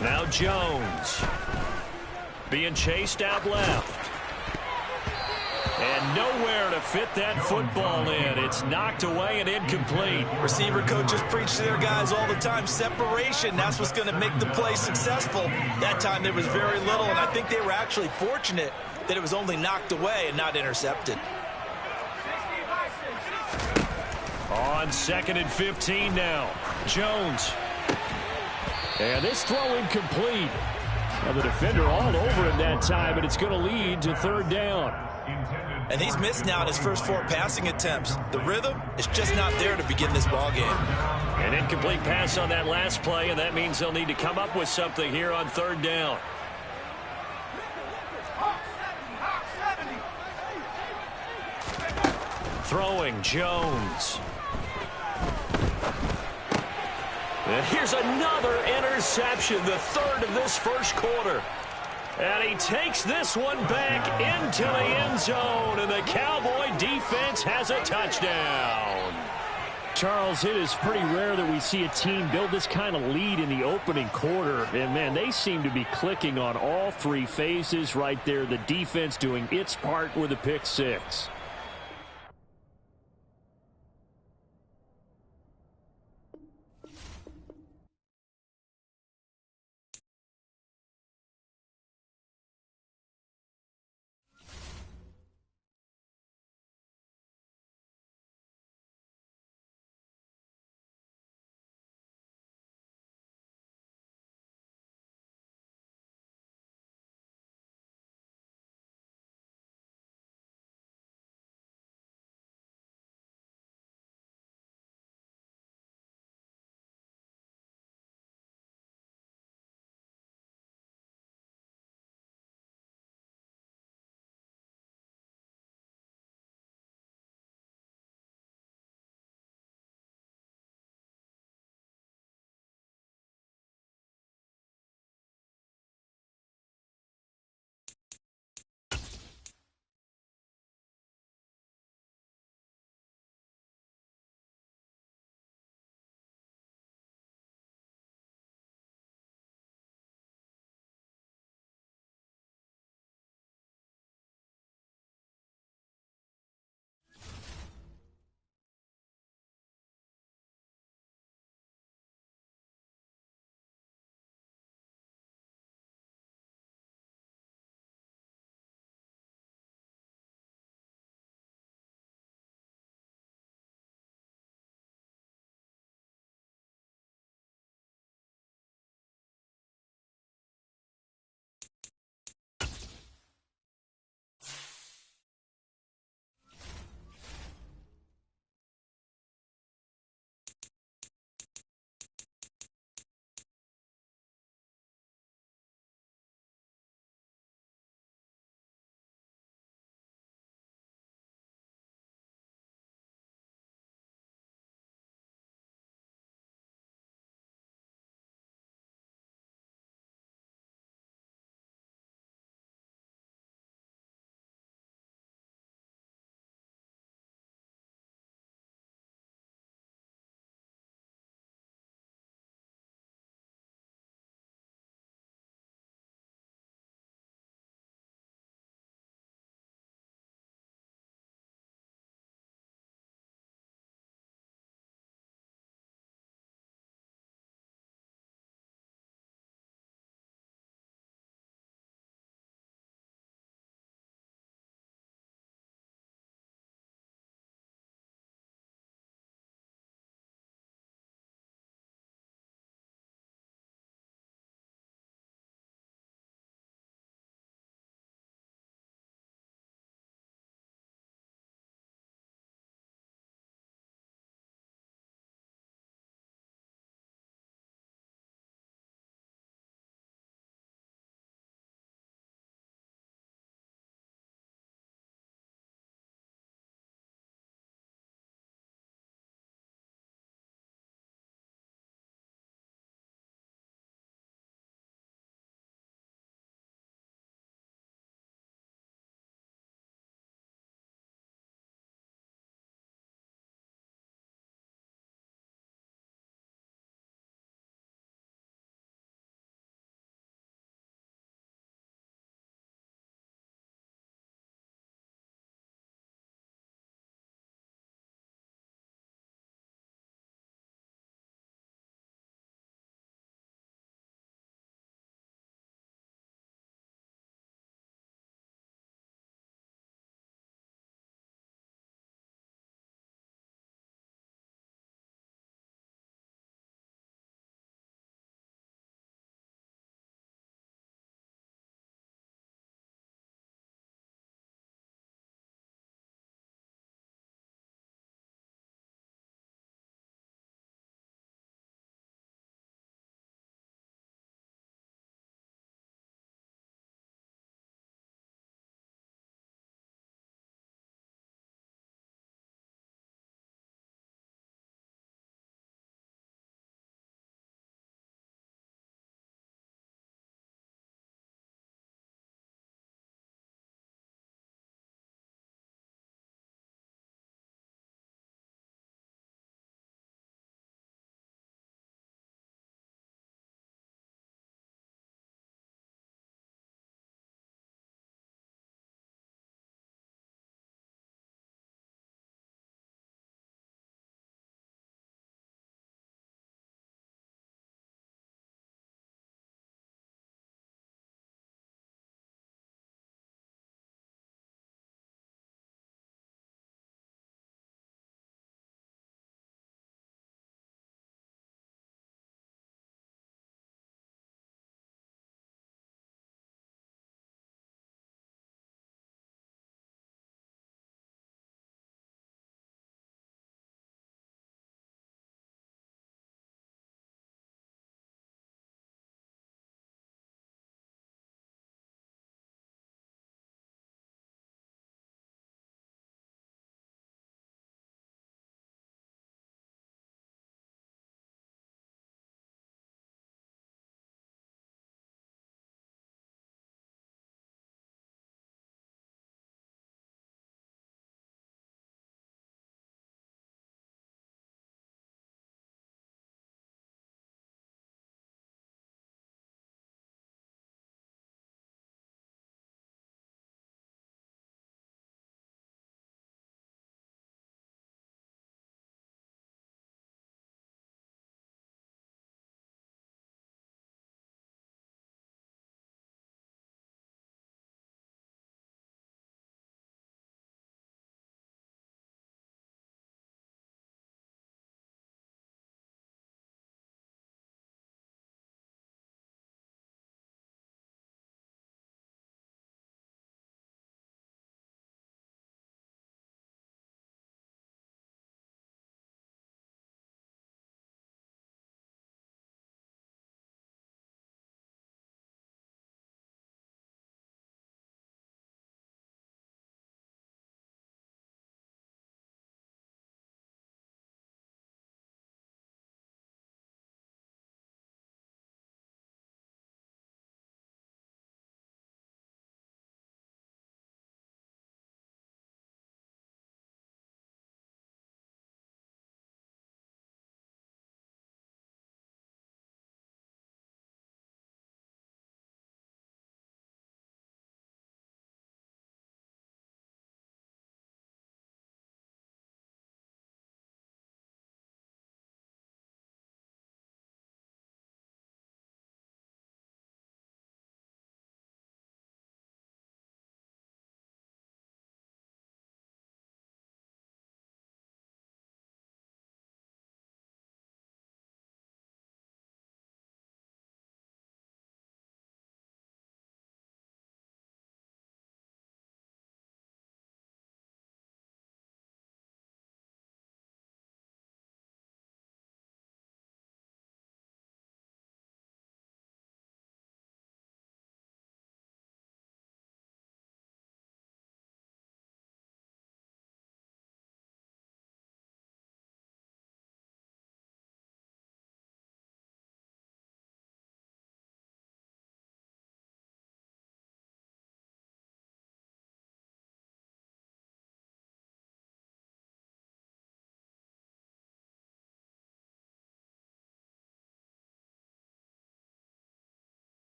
Now Jones being chased out left. And nowhere to fit that football in. It's knocked away and incomplete. Receiver coaches preach to their guys all the time. Separation, that's what's going to make the play successful. That time there was very little, and I think they were actually fortunate that it was only knocked away and not intercepted. On 2nd and 15 now. Jones. And this throw incomplete. Now the defender all over him that time, and it's going to lead to 3rd down. And he's missed now in his first 4 passing attempts. The rhythm is just not there to begin this ball game. An incomplete pass on that last play, and that means they'll need to come up with something here on 3rd down. Throwing Jones. And here's another interception, the 3rd of this first quarter. And he takes this one back into the end zone, and the Cowboy defense has a touchdown. Charles, it is pretty rare that we see a team build this kind of lead in the opening quarter. And, man, they seem to be clicking on all 3 phases right there. The defense doing its part with a pick six.